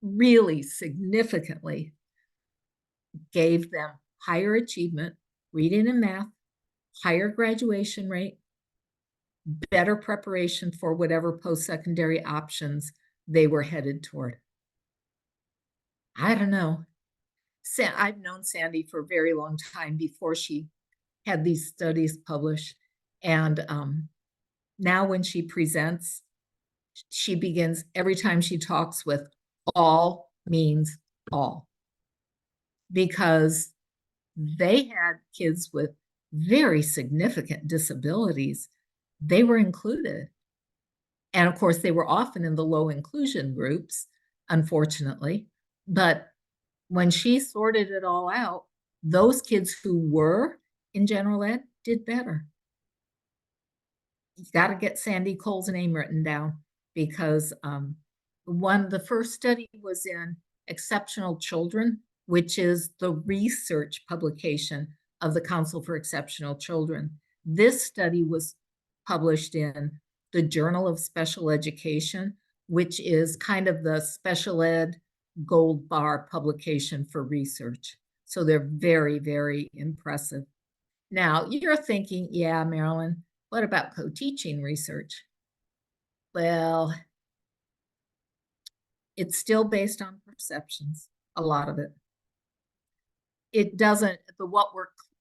really significantly gave them higher achievement, reading and math, higher graduation rate, better preparation for whatever post-secondary options they were headed toward. I don't know. I've known Sandy for a very long time before she had these studies published. And now when she presents, she begins every time she talks with all means all. Because they had kids with very significant disabilities. They were included. And of course, they were often in the low inclusion groups, unfortunately. But when she sorted it all out, those kids who were in general ed did better. You got to get Sandy Cole's name written down, because the first study was in Exceptional Children, which is the research publication of the Council for Exceptional Children. This study was published in the Journal of Special Education, which is kind of the special ed gold bar publication for research. So they're very, very impressive. Now, you're thinking, yeah, Marilyn, what about co-teaching research? Well, it's still based on perceptions, a lot of it. It doesn't, the What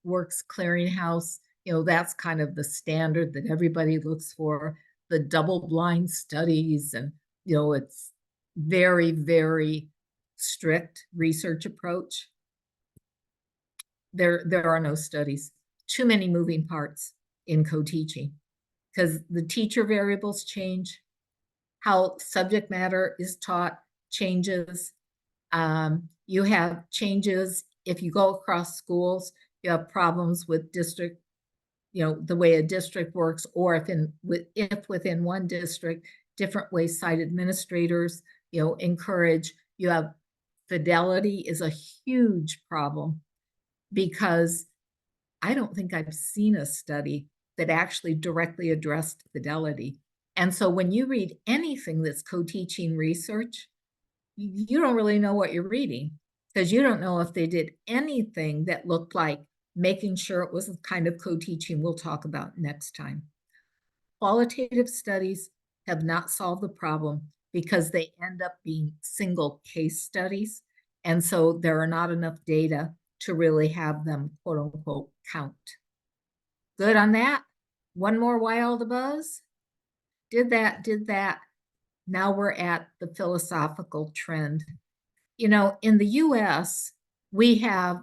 Works Clearinghouse, that's kind of the standard that everybody looks for, the double-blind studies, and, it's very, very strict research approach. There are no studies. Too many moving parts in co-teaching, because the teacher variables change, how subject matter is taught changes. You have changes if you go across schools. You have problems with district, the way a district works, or if within one district, different ways site administrators, encourage. You have fidelity is a huge problem, because I don't think I've seen a study that actually directly addressed fidelity. And so when you read anything that's co-teaching research, you don't really know what you're reading, because you don't know if they did anything that looked like making sure it was the kind of co-teaching we'll talk about next time. Qualitative studies have not solved the problem because they end up being single case studies. And so there are not enough data to really have them, quote unquote, count. Good on that? One more why all the buzz? Did that. Now we're at the philosophical trend. You know, in the US, we have,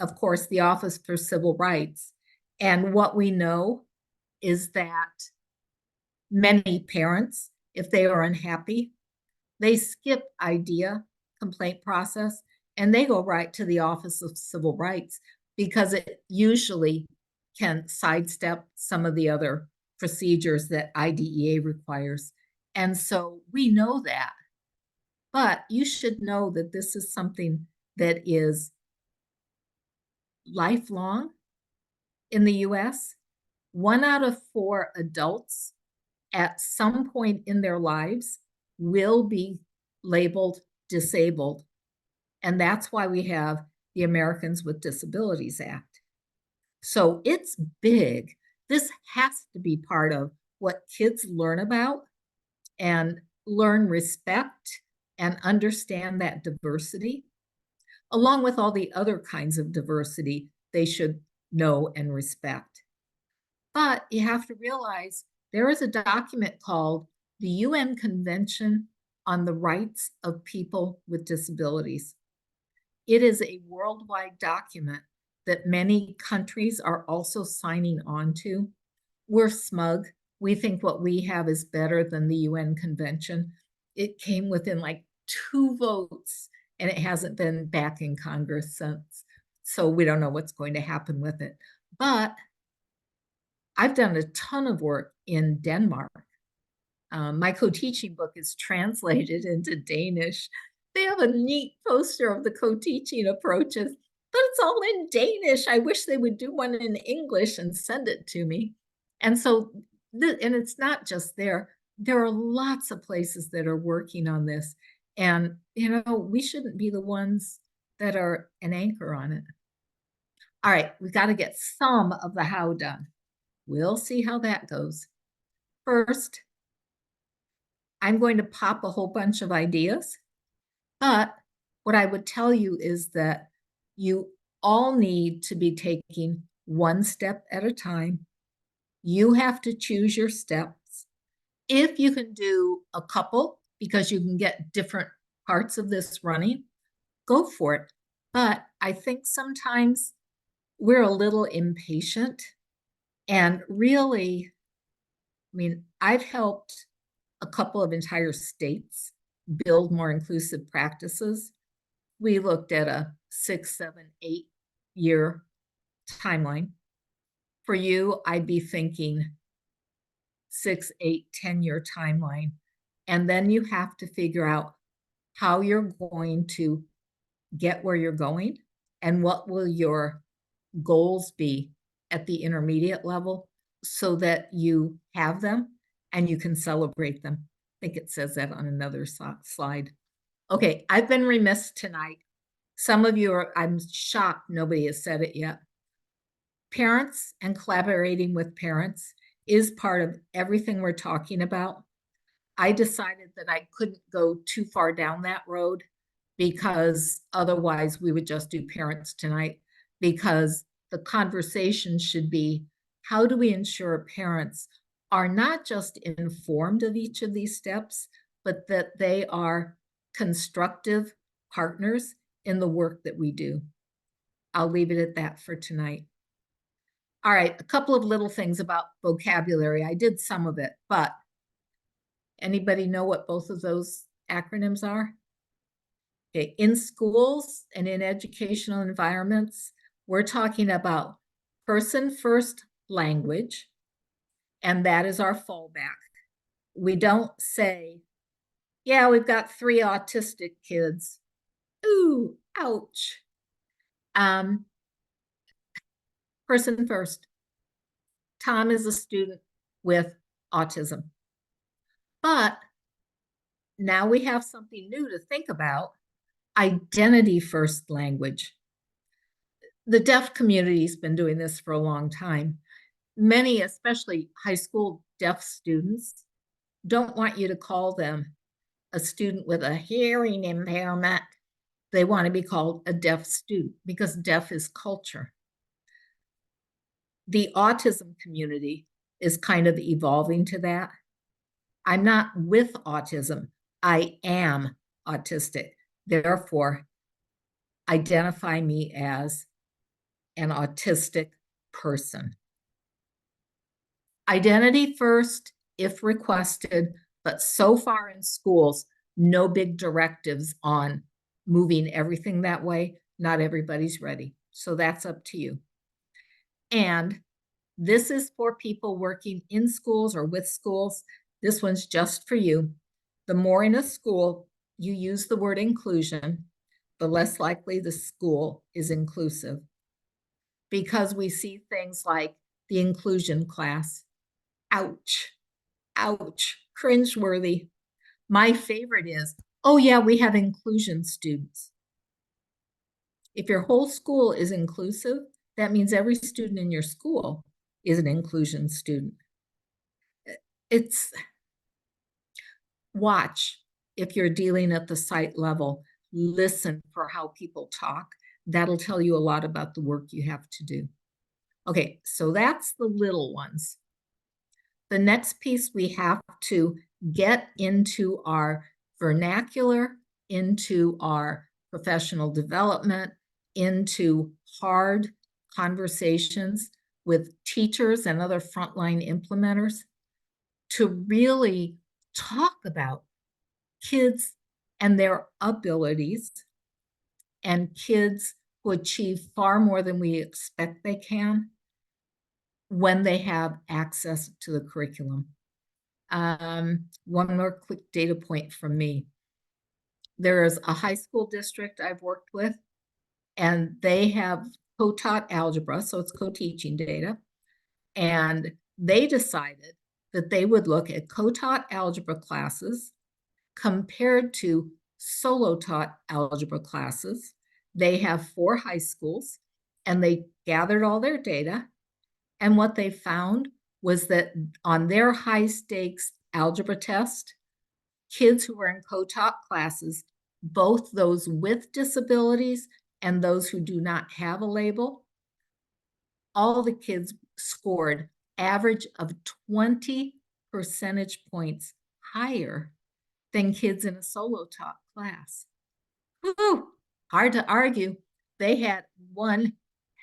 of course, the Office for Civil Rights. And what we know is that many parents, if they are unhappy, they skip IDEA complaint process and they go right to the Office of Civil Rights because it usually can sidestep some of the other procedures that IDEA requires. And so we know that. But you should know that this is something that is lifelong in the US. 1 out of 4 adults at some point in their lives will be labeled disabled. And that's why we have the Americans with Disabilities Act. So it's big. This has to be part of what kids learn about and learn respect and understand that diversity, along with all the other kinds of diversity they should know and respect. But you have to realize there is a document called the UN Convention on the Rights of People with Disabilities. It is a worldwide document that many countries are also signing on to. We're smug. We think what we have is better than the UN Convention. It came within like 2 votes and it hasn't been back in Congress since. So we don't know what's going to happen with it. But I've done a ton of work in Denmark. My co-teaching book is translated into Danish. They have a neat poster of the co-teaching approaches, but it's all in Danish. I wish they would do one in English and send it to me. And so, and it's not just there. There are lots of places that are working on this. And, you know, we shouldn't be the ones that are an anchor on it. All right, we got to get some of the how done. We'll see how that goes. First, I'm going to pop a whole bunch of ideas, but what I would tell you is that you all need to be taking one step at a time. You have to choose your steps. If you can do a couple, because you can get different parts of this running, go for it. But I think sometimes we're a little impatient. And really, I mean, I've helped a couple of entire states build more inclusive practices. We looked at a 6, 7, 8-year timeline. For you, I'd be thinking 6, 8, 10-year timeline. And then you have to figure out how you're going to get where you're going and what will your goals be at the intermediate level so that you have them and you can celebrate them. I think it says that on another slide. Okay, I've been remiss tonight. Some of you are, I'm shocked nobody has said it yet. Parents and collaborating with parents is part of everything we're talking about. I decided that I couldn't go too far down that road because otherwise we would just do parents tonight, because the conversation should be, how do we ensure parents are not just informed of each of these steps, but that they are constructive partners in the work that we do. I'll leave it at that for tonight. All right, a couple of little things about vocabulary. I did some of it, but anybody know what both of those acronyms are? Okay, in schools and in educational environments, we're talking about person first language, and that is our fallback. We don't say, yeah, we've got 3 autistic kids. Ooh, ouch. Person first. Tom is a student with autism. But now we have something new to think about, identity first language. The deaf community's been doing this for a long time. Many, especially high school deaf students, don't want you to call them a student with a hearing impairment. They want to be called a deaf student because deaf is culture. The autism community is kind of evolving to that. I'm not with autism. I am autistic. Therefore, identify me as an autistic person. Identity first, if requested, but so far in schools, no big directives on moving everything that way. Not everybody's ready. So that's up to you. And this is for people working in schools or with schools. This one's just for you. The more in a school you use the word inclusion, the less likely the school is inclusive. Because we see things like the inclusion class. Ouch, ouch, cringeworthy. My favorite is, oh yeah, we have inclusion students. If your whole school is inclusive, that means every student in your school is an inclusion student. It's watch if you're dealing at the site level, listen for how people talk. That'll tell you a lot about the work you have to do. Okay, so that's the little ones. The next piece we have to get into our vernacular, into our professional development, into hard conversations with teachers and other frontline implementers to really talk about kids and their abilities and kids who achieve far more than we expect they can when they have access to the curriculum. One more quick data point from me. There is a high school district I've worked with, and they have co-taught algebra, so it's co-teaching data. And they decided that they would look at co-taught algebra classes compared to solo taught algebra classes. They have 4 high schools, and they gathered all their data. And what they found was that on their high stakes algebra test, kids who were in co-taught classes, both those with disabilities and those who do not have a label, all the kids scored average of 20 percentage points higher than kids in a solo taught class. Woo, hard to argue. They had one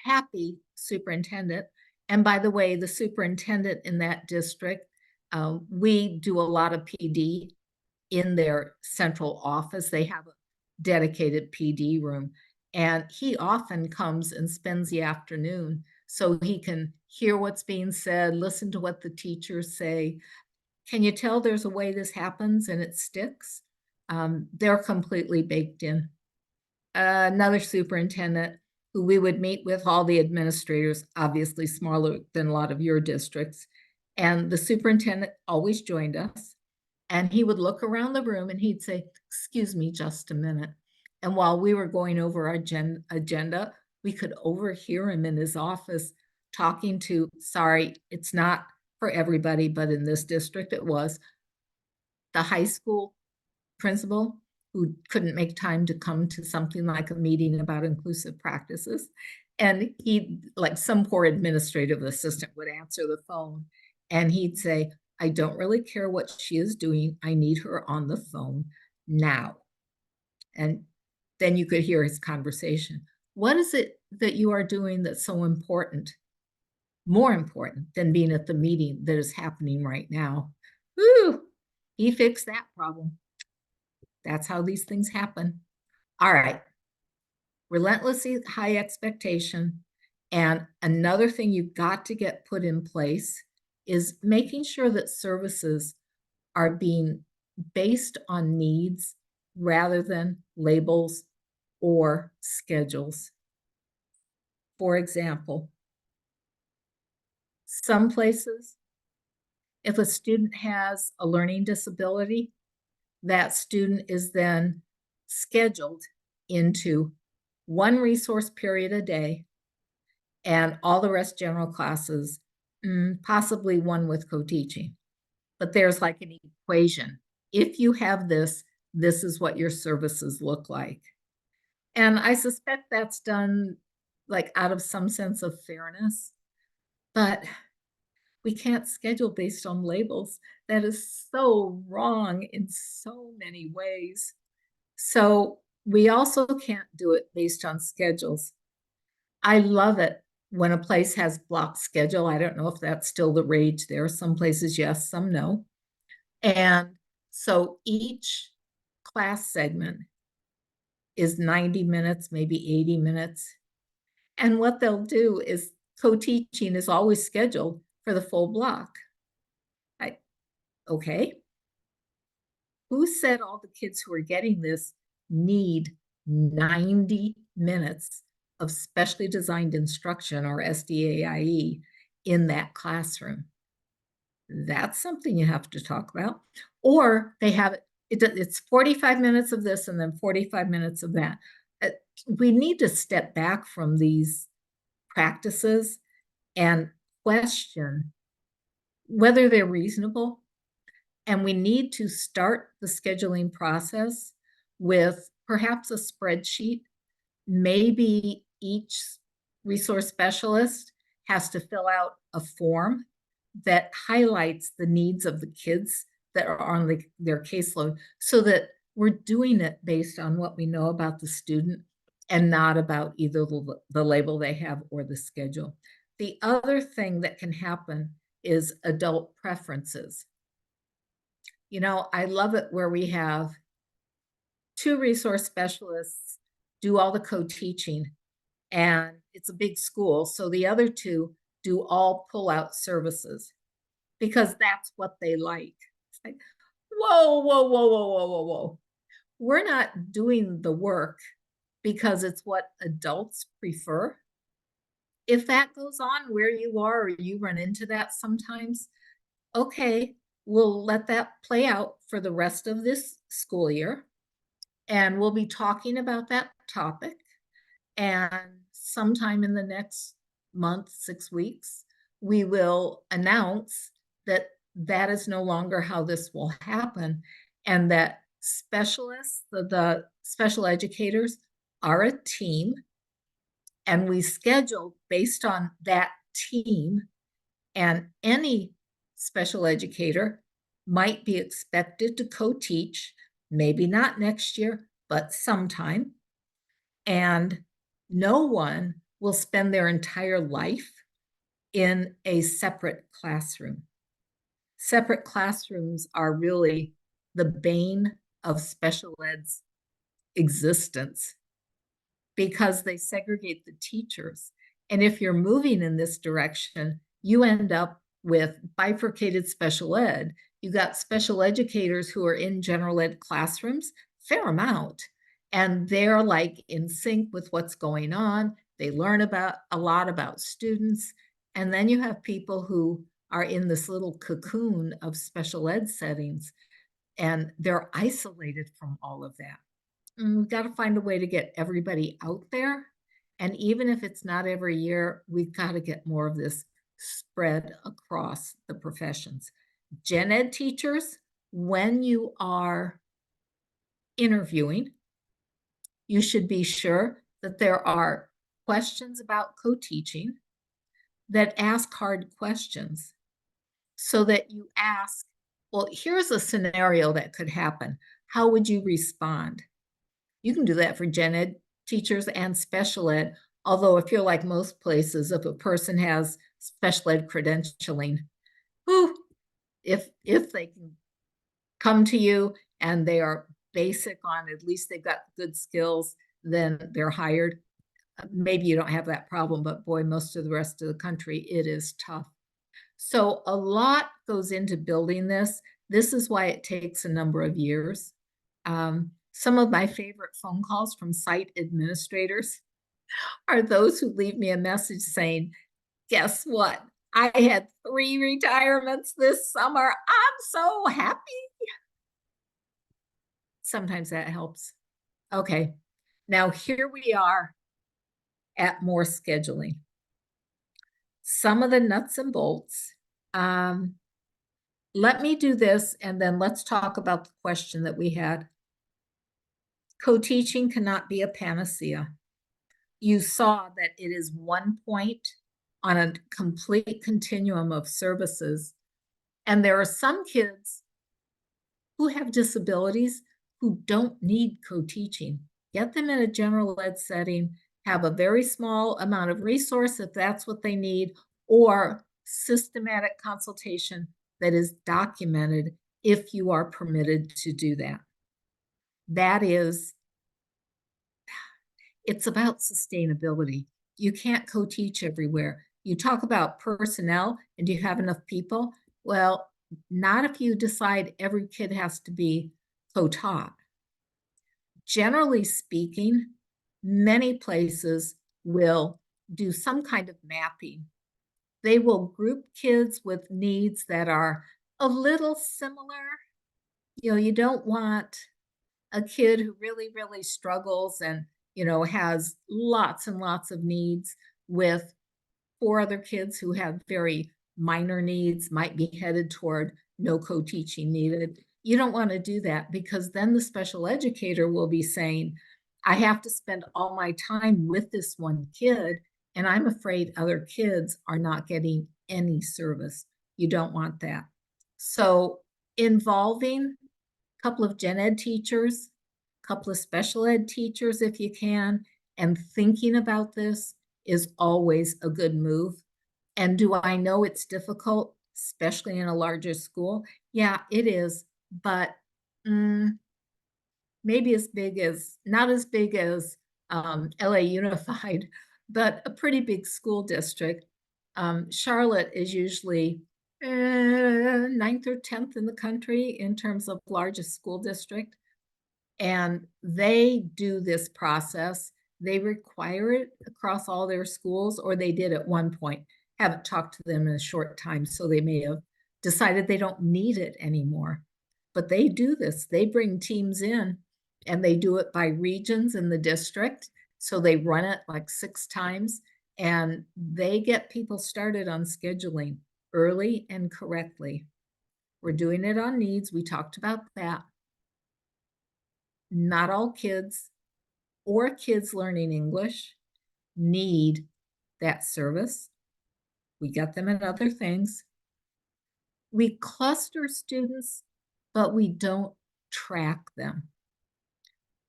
happy superintendent. And by the way, the superintendent in that district, we do a lot of PD in their central office. They have a dedicated PD room. And he often comes and spends the afternoon so he can hear what's being said, listen to what the teachers say. Can you tell there's a way this happens and it sticks? They're completely baked in. Another superintendent who we would meet with, all the administrators, obviously smaller than a lot of your districts. And the superintendent always joined us. And he would look around the room and he'd say, excuse me just a minute. And while we were going over our agenda, we could overhear him in his office talking to, sorry, it's not for everybody, but in this district it was, the high school principal who couldn't make time to come to something like a meeting about inclusive practices. And he, like some poor administrative assistant, would answer the phone and he'd say, I don't really care what she is doing. I need her on the phone now. And then you could hear his conversation. What is it that you are doing that's so important? More important than being at the meeting that is happening right now. Woo! He fixed that problem. That's how these things happen. All right. Relentlessly high expectation. And another thing you've got to get put in place is making sure that services are being based on needs rather than labels or schedules. For example, some places, if a student has a learning disability, that student is then scheduled into one resource period a day and all the rest general classes, possibly one with co-teaching. But there's like an equation. If you have this, this is what your services look like. And I suspect that's done like out of some sense of fairness, but We can't schedule based on labels. That is so wrong in so many ways. So we also can't do it based on schedules. I love it when a place has block schedule. I don't know if that's still the rage there. Some places, yes, some no. And so each class segment is 90 minutes, maybe 80 minutes. And what they'll do is co-teaching is always scheduled for the full block. Okay. Who said all the kids who are getting this need 90 minutes of specially designed instruction, or SDAIE, in that classroom? That's something you have to talk about. Or they have it's 45 minutes of this and then 45 minutes of that. We need to step back from these practices and question whether they're reasonable. And we need to start the scheduling process with perhaps a spreadsheet. Maybe each resource specialist has to fill out a form that highlights the needs of the kids that are on their caseload, so that we're doing it based on what we know about the student and not about either the label they have or the schedule. The other thing that can happen is adult preferences. You know, I love it where we have 2 resource specialists do all the co-teaching, and it's a big school, so the other 2 do all pull-out services because that's what they like. It's like, whoa, whoa, whoa, whoa, whoa, whoa, whoa. We're not doing the work because it's what adults prefer. If that goes on where you are, or you run into that sometimes, okay, we'll let that play out for the rest of this school year. And we'll be talking about that topic. And sometime in the next month, 6 weeks, we will announce that that is no longer how this will happen, and that specialists, the special educators, are a team, and we schedule based on that team, and any special educator might be expected to co-teach, maybe not next year, but sometime. And no one will spend their entire life in a separate classroom. Separate classrooms are really the bane of special ed's existence because they segregate the teachers. And if you're moving in this direction, you end up with bifurcated special ed. You got special educators who are in general ed classrooms, fair amount, and they're like in sync with what's going on. They learn about a lot about students. And then you have people who are in this little cocoon of special ed settings, and they're isolated from all of that. And we've got to find a way to get everybody out there. And even if it's not every year, we've got to get more of this spread across the professions. Gen ed teachers, when you are interviewing, you should be sure that there are questions about co-teaching that ask hard questions, so that you ask, well, here's a scenario that could happen. How would you respond? You can do that for gen ed teachers and special ed. Although if you're like most places, if a person has special ed credentialing, if they can come to you and they are basic on, at least they've got good skills, then they're hired. Maybe you don't have that problem, but boy, most of the rest of the country, it is tough. So a lot goes into building this. This is why it takes a number of years. Some of my favorite phone calls from site administrators are those who leave me a message saying, guess what? I had 3 retirements this summer. I'm so happy. Sometimes that helps. Okay, now here we are at more scheduling. Some of the nuts and bolts. Let me do this, and then let's talk about the question that we had. Co-teaching cannot be a panacea. You saw that it is one point on a complete continuum of services. And there are some kids who have disabilities who don't need co-teaching. Get them in a general ed setting, have a very small amount of resource if that's what they need, or systematic consultation that is documented if you are permitted to do that. That is, it's about sustainability. You can't co-teach everywhere. You talk about personnel and do you have enough people? Well, not if you decide every kid has to be co-taught. Generally speaking, many places will do some kind of mapping. They will group kids with needs that are a little similar. You know, you don't want a kid who really, really struggles and, you know, has lots and lots of needs with 4 other kids who have very minor needs, might be headed toward no co-teaching needed. You don't want to do that because then the special educator will be saying, I have to spend all my time with this one kid, and I'm afraid other kids are not getting any service. You don't want that. So involving a couple of gen ed teachers, a couple of special ed teachers if you can, and thinking about this is always a good move. And do I know it's difficult, especially in a larger school? Yeah, it is, but maybe not as big as LA Unified, but a pretty big school district. Charlotte is usually 9th or 10th in the country in terms of largest school district. And they do this process. They require it across all their schools, or they did at one point. Haven't talked to them in a short time, so they may have decided they don't need it anymore. But they do this. They bring teams in and they do it by regions in the district. So they run it like 6 times and they get people started on scheduling early and correctly. We're doing it on needs. We talked about that. Not all kids or kids learning English need that service. We get them in other things. We cluster students, but we don't track them.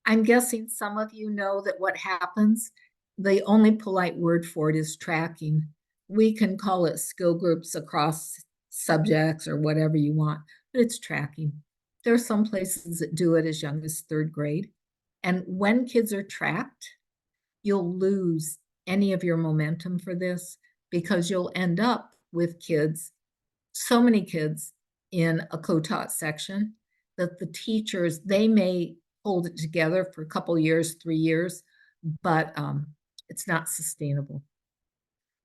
I'm guessing some of you know that what happens, the only polite word for it is tracking. We can call it skill groups across subjects or whatever you want, but it's tracking. There are some places that do it as young as 3rd grade. And when kids are tracked, you'll lose any of your momentum for this because you'll end up with kids, so many kids in a co-taught section that the teachers, they may hold it together for a couple years, 3 years, but it's not sustainable.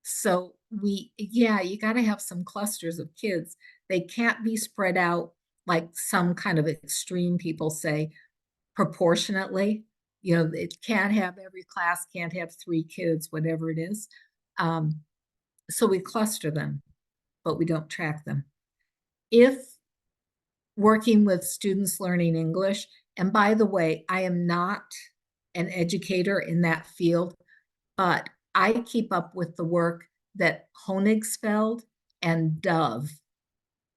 So you got to have some clusters of kids. They can't be spread out like some kind of extreme people say proportionately. You know, it can't have every class, can't have 3 kids, whatever it is. So we cluster them, but we don't track them. If working with students learning English, and by the way, I am not an educator in that field, but I keep up with the work that Honigsfeld and Dove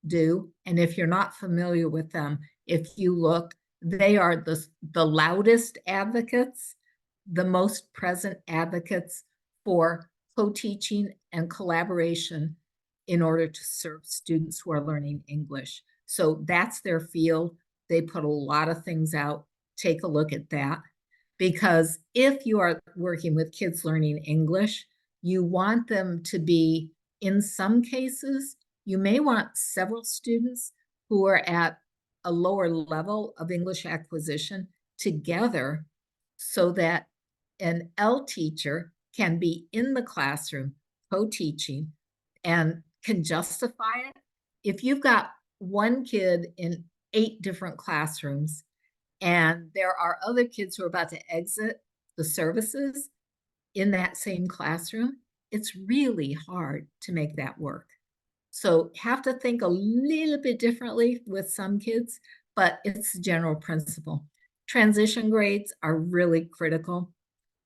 do. And if you're not familiar with them, if you look, they are the loudest advocates, the most present advocates for co-teaching and collaboration in order to serve students who are learning English. So that's their field. They put a lot of things out. Take a look at that. Because if you are working with kids learning English, you want them to be, in some cases, you may want several students who are at a lower level of English acquisition together so that an L teacher can be in the classroom co-teaching and can justify it. If you've got one kid in 8 different classrooms and there are other kids who are about to exit the services in that same classroom, it's really hard to make that work. So have to think a little bit differently with some kids, but it's the general principle. Transition grades are really critical.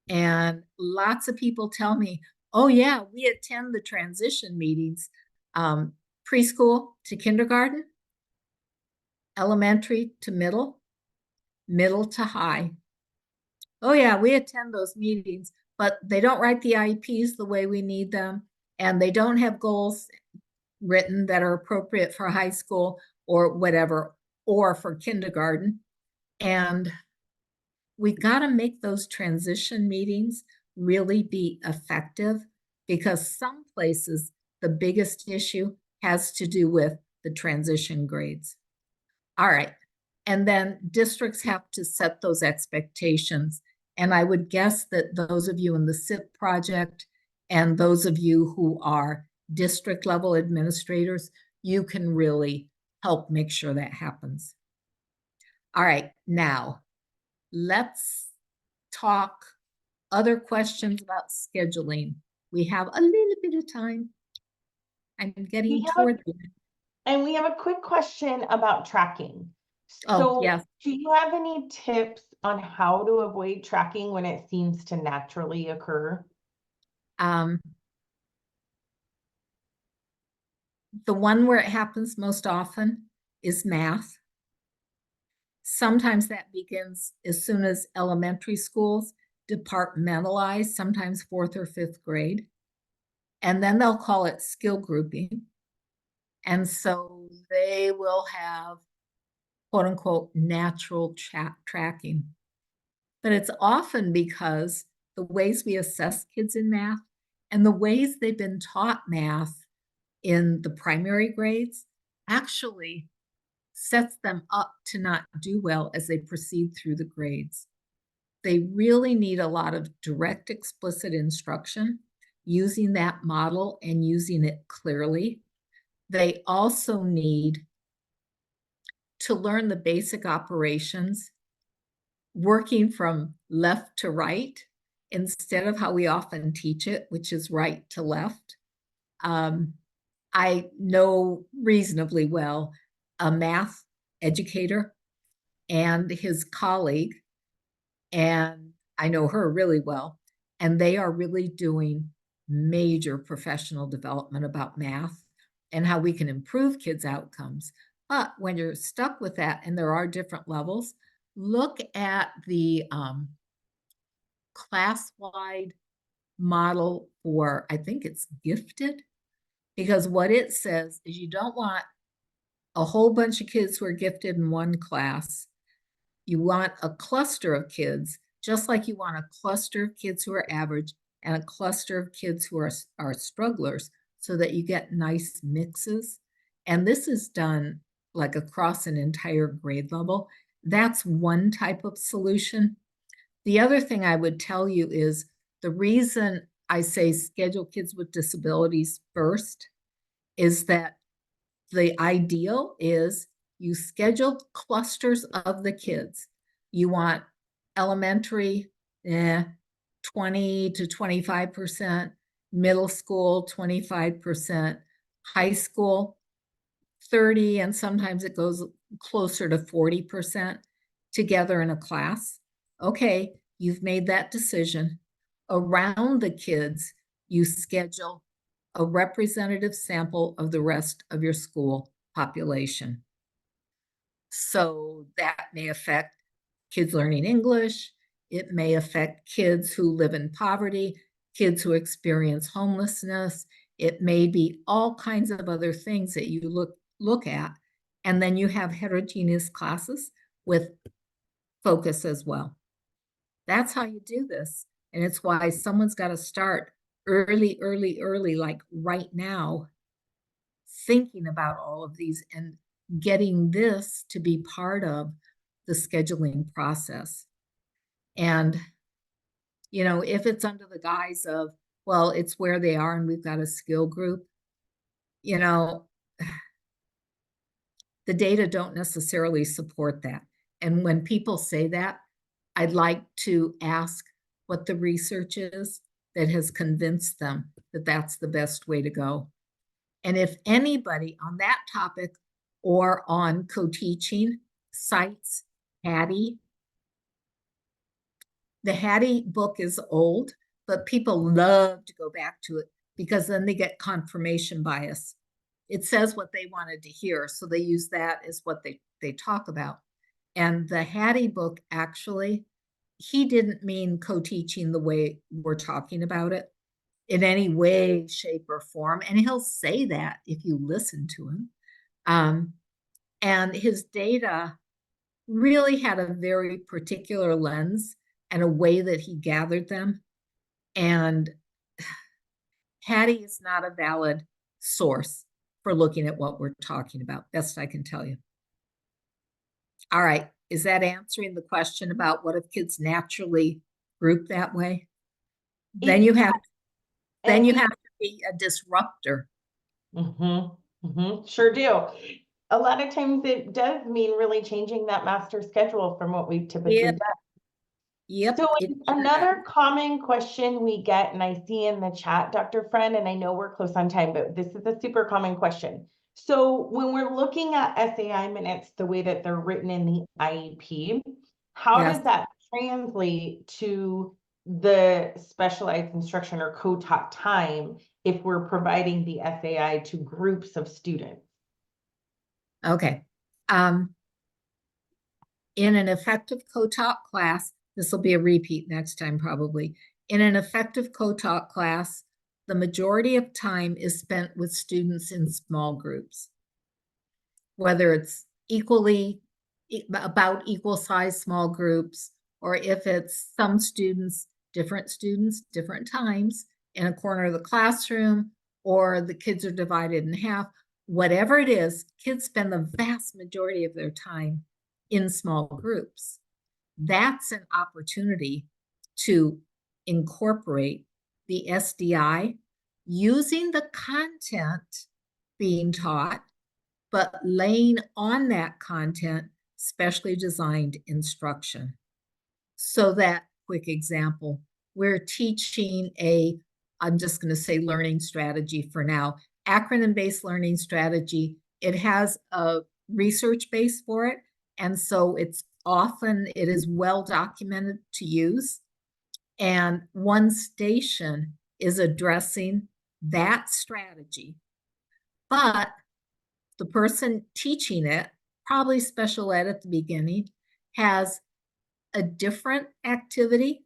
And lots of people tell me, Oh yeah, we attend the transition meetings, preschool to kindergarten, elementary to middle, middle to high. Oh yeah, we attend those meetings, but they don't write the IEPs the way we need them, and they don't have goals written that are appropriate for high school or whatever, or for kindergarten. And we got to make those transition meetings really be effective, because some places the biggest issue has to do with the transition grades. All right. And then districts have to set those expectations. And I would guess that those of you in the SIP project and those of you who are district level administrators, you can really help make sure that happens. All right, now let's talk other questions about scheduling. We have a little bit of time. I'm getting toward the end.
And we have a quick question about tracking.
Oh,
So
yes.
do you have any tips on how to avoid tracking when it seems to naturally occur?
The one where it happens most often is math. Sometimes that begins as soon as elementary schools departmentalize, sometimes fourth or fifth grade. And then they'll call it skill grouping. And so they will have quote unquote natural tracking. But it's often because the ways we assess kids in math and the ways they've been taught math in the primary grades actually sets them up to not do well as they proceed through the grades. They really need a lot of direct, explicit instruction, using that model and using it clearly. They also need to learn the basic operations, working from left to right instead of how we often teach it, which is right to left. I know reasonably well a math educator and his colleague, and I know her really well, and they are really doing major professional development about math and how we can improve kids' outcomes. But when you're stuck with that, and there are different levels, look at the class-wide model for, I think it's gifted, because what it says is you don't want a whole bunch of kids who are gifted in one class. You want a cluster of kids, just like you want a cluster of kids who are average and a cluster of kids who are strugglers, so that you get nice mixes. And this is done like across an entire grade level. That's one type of solution. The other thing I would tell you is the reason I say schedule kids with disabilities first is that the ideal is you schedule clusters of the kids. You want elementary, 20 to 25%, middle school, 25%, high school, 30, and sometimes it goes closer to 40% together in a class. Okay, you've made that decision. Around the kids, you schedule a representative sample of the rest of your school population. So that may affect kids learning English. It may affect kids who live in poverty, kids who experience homelessness. It may be all kinds of other things that you look at. And then you have heterogeneous classes with focus as well. That's how you do this. And it's why someone's got to start early, like right now, thinking about all of these and getting this to be part of the scheduling process. And, you know, if it's under the guise of, well, it's where they are and we've got a skill group, you know, the data don't necessarily support that. And when people say that, I'd like to ask what the research is that has convinced them that that's the best way to go. And if anybody on that topic or on co-teaching cites Hattie, the Hattie book is old, but people love to go back to it because then they get confirmation bias. It says what they wanted to hear, so they use that as what they talk about. And the Hattie book, actually, he didn't mean co-teaching the way we're talking about it in any way, shape, or form. And he'll say that if you listen to him. And his data really had a very particular lens and a way that he gathered them. And Hattie is not a valid source for looking at what we're talking about, best I can tell you. All right, is that answering the question about what if kids naturally group that way? Then you have to be a disruptor.
Sure do. A lot of times it does mean really changing that master schedule from what we've typically done.
Yep.
So another common question we get, and I see in the chat, Dr. Friend, and I know we're close on time, but this is a super common question. So when we're looking at SAI minutes, the way that they're written in the IEP, how does that translate to the specialized instruction or co-taught time if we're providing the SAI to groups of students?
Okay. In an effective co-taught class, this will be a repeat next time probably. In an effective co-taught class, the majority of time is spent with students in small groups. Whether it's about equal size small groups, or if it's some students, different times in a corner of the classroom, or the kids are divided in half, whatever it is, kids spend the vast majority of their time in small groups. That's an opportunity to incorporate the SDI using the content being taught, but laying on that content specially designed instruction. So that quick example, we're teaching I'm just going to say learning strategy for now, acronym-based learning strategy. It has a research base for it. And so it is well documented to use. And one station is addressing that strategy. But the person teaching it, probably special ed at the beginning, has a different activity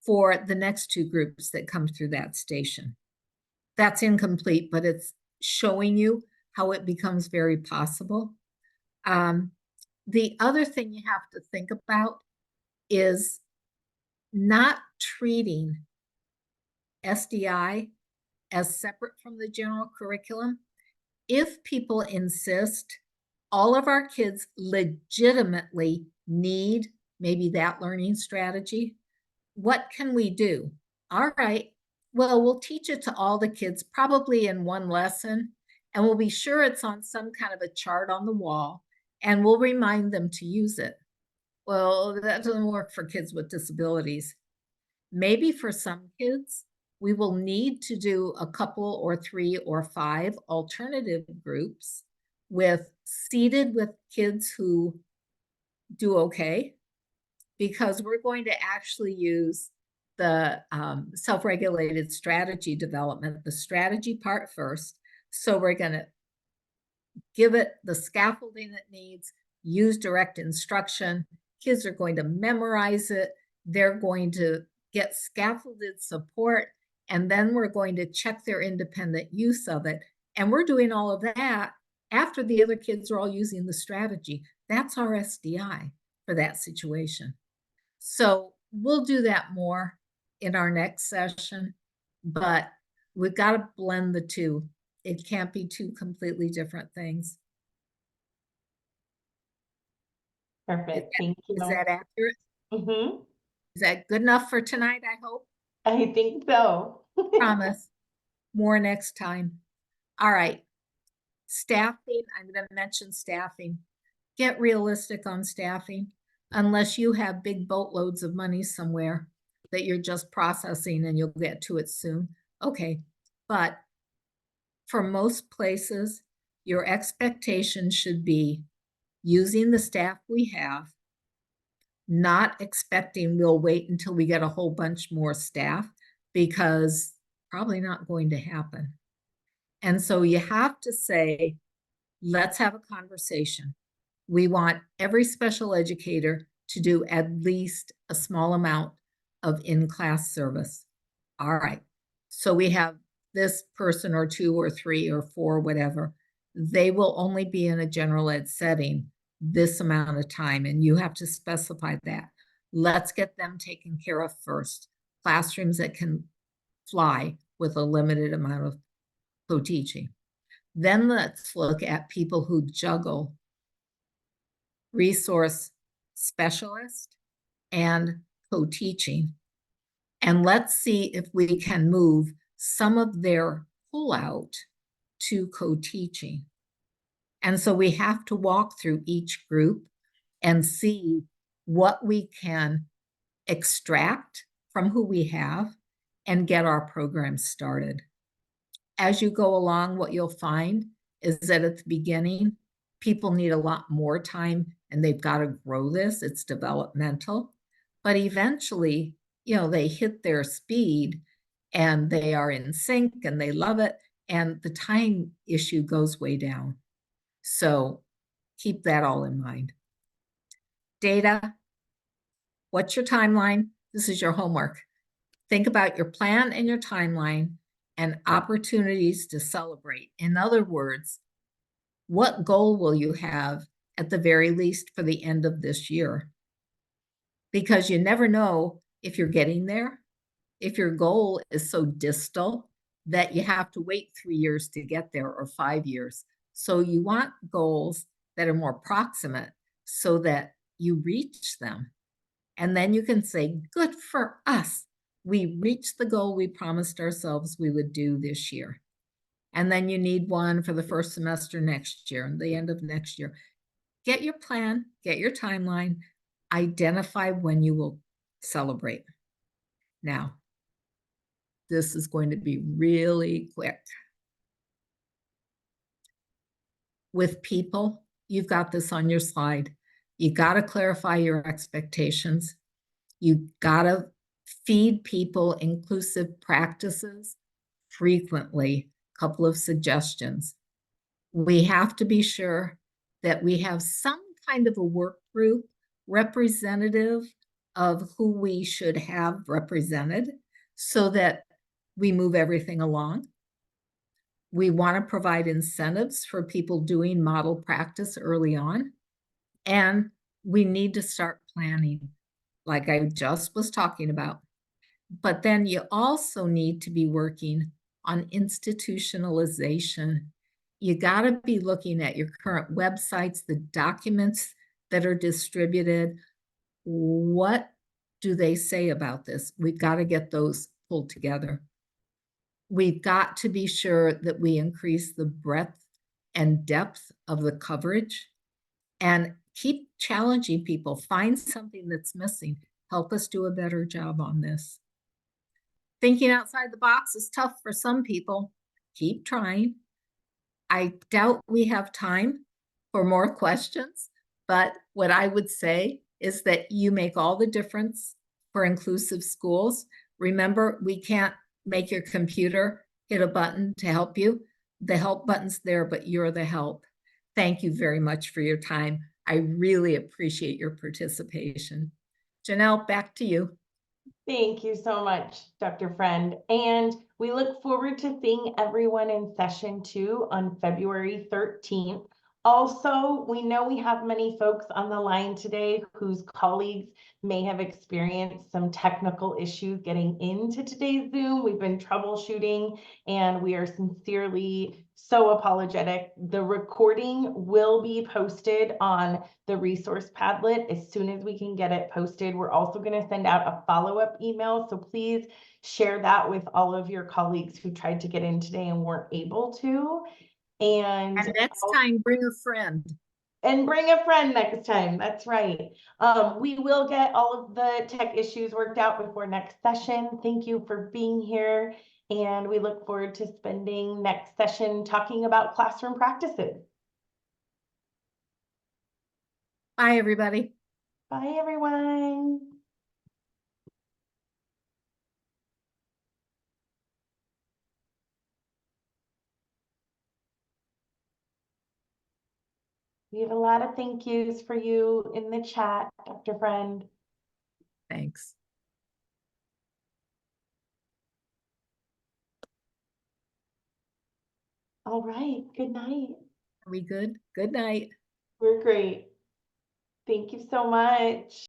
for the next two groups that come through that station. That's incomplete, but it's showing you how it becomes very possible. The other thing you have to think about is not treating SDI as separate from the general curriculum. If people insist all of our kids legitimately need maybe that learning strategy, what can we do? All right, well, we'll teach it to all the kids probably in one lesson, and we'll be sure it's on some kind of a chart on the wall, and we'll remind them to use it. Well, that doesn't work for kids with disabilities. Maybe for some kids, we will need to do a couple or 3 or 5 alternative groups seated with kids who do okay, because we're going to actually use the self-regulated strategy development, the strategy part first. So we're going to give it the scaffolding it needs, use direct instruction. Kids are going to memorize it. They're going to get scaffolded support, and then we're going to check their independent use of it. And we're doing all of that after the other kids are all using the strategy. That's our SDI for that situation. So we'll do that more in our next session, but we've got to blend the two. It can't be two completely different things.
Perfect. Thank you.
Is that accurate?
Mm-hmm.
Is that good enough for tonight, I hope?
I think so.
Promise. More next time. All right. Staffing. I'm going to mention staffing. Get realistic on staffing, unless you have big boatloads of money somewhere that you're just processing and you'll get to it soon. Okay. But for most places, your expectation should be using the staff we have, not expecting we'll wait until we get a whole bunch more staff. because probably not going to happen. And so you have to say, let's have a conversation. We want every special educator to do at least a small amount of in-class service. All right. So we have this person or two or three or four, whatever. They will only be in a general ed setting this amount of time, and you have to specify that. Let's get them taken care of first. Classrooms that can fly with a limited amount of co-teaching. Then let's look at people who juggle resource specialist and co-teaching. And let's see if we can move some of their pullout to co-teaching. And so we have to walk through each group and see what we can extract from who we have and get our program started. As you go along, what you'll find is that at the beginning, people need a lot more time and they've got to grow this. It's developmental. But eventually, they hit their speed and they are in sync and they love it. And the time issue goes way down. So keep that all in mind. Data. What's your timeline? This is your homework. Think about your plan and your timeline and opportunities to celebrate. In other words, what goal will you have at the very least for the end of this year? Because you never know if you're getting there, if your goal is so distal that you have to wait 3 years to get there or 5 years. So you want goals that are more proximate so that you reach them. And then you can say, good for us. We reached the goal we promised ourselves we would do this year. And then you need one for the first semester next year and the end of next year. Get your plan, get your timeline, identify when you will celebrate. Now, this is going to be really quick. With people, you've got this on your slide. You got to clarify your expectations. You got to feed people inclusive practices frequently. Couple of suggestions. We have to be sure that we have some kind of a work group representative of who we should have represented so that we move everything along. We want to provide incentives for people doing model practice early on. And we need to start planning, like I just was talking about. But then you also need to be working on institutionalization. You got to be looking at your current websites, the documents that are distributed. What do they say about this? We've got to get those pulled together. We've got to be sure that we increase the breadth and depth of the coverage and keep challenging people. Find something that's missing. Help us do a better job on this. Thinking outside the box is tough for some people. Keep trying. I doubt we have time for more questions, but what I would say is that you make all the difference for inclusive schools. Remember, we can't make your computer hit a button to help you. The help button's there, but you're the help. Thank you very much for your time. I really appreciate your participation. Janelle, back to you.
Thank you so much, Dr. Friend. And we look forward to seeing everyone in session 2 on February 13th. Also, we know we have many folks on the line today whose colleagues may have experienced some technical issues getting into today's Zoom. We've been troubleshooting and we are sincerely so apologetic. The recording will be posted on the resource Padlet as soon as we can get it posted. We're also going to send out a follow-up email, so please share that with all of your colleagues who tried to get in today and weren't able to. And
next time, bring a friend.
And bring a friend next time. That's right. We will get all of the tech issues worked out before next session. Thank you for being here. And we look forward to spending next session talking about classroom practices.
Bye, everybody.
Bye, everyone. We have a lot of thank yous for you in the chat, Dr. Friend.
Thanks.
All right. Good night.
Are we good? Good night.
We're great. Thank you so much.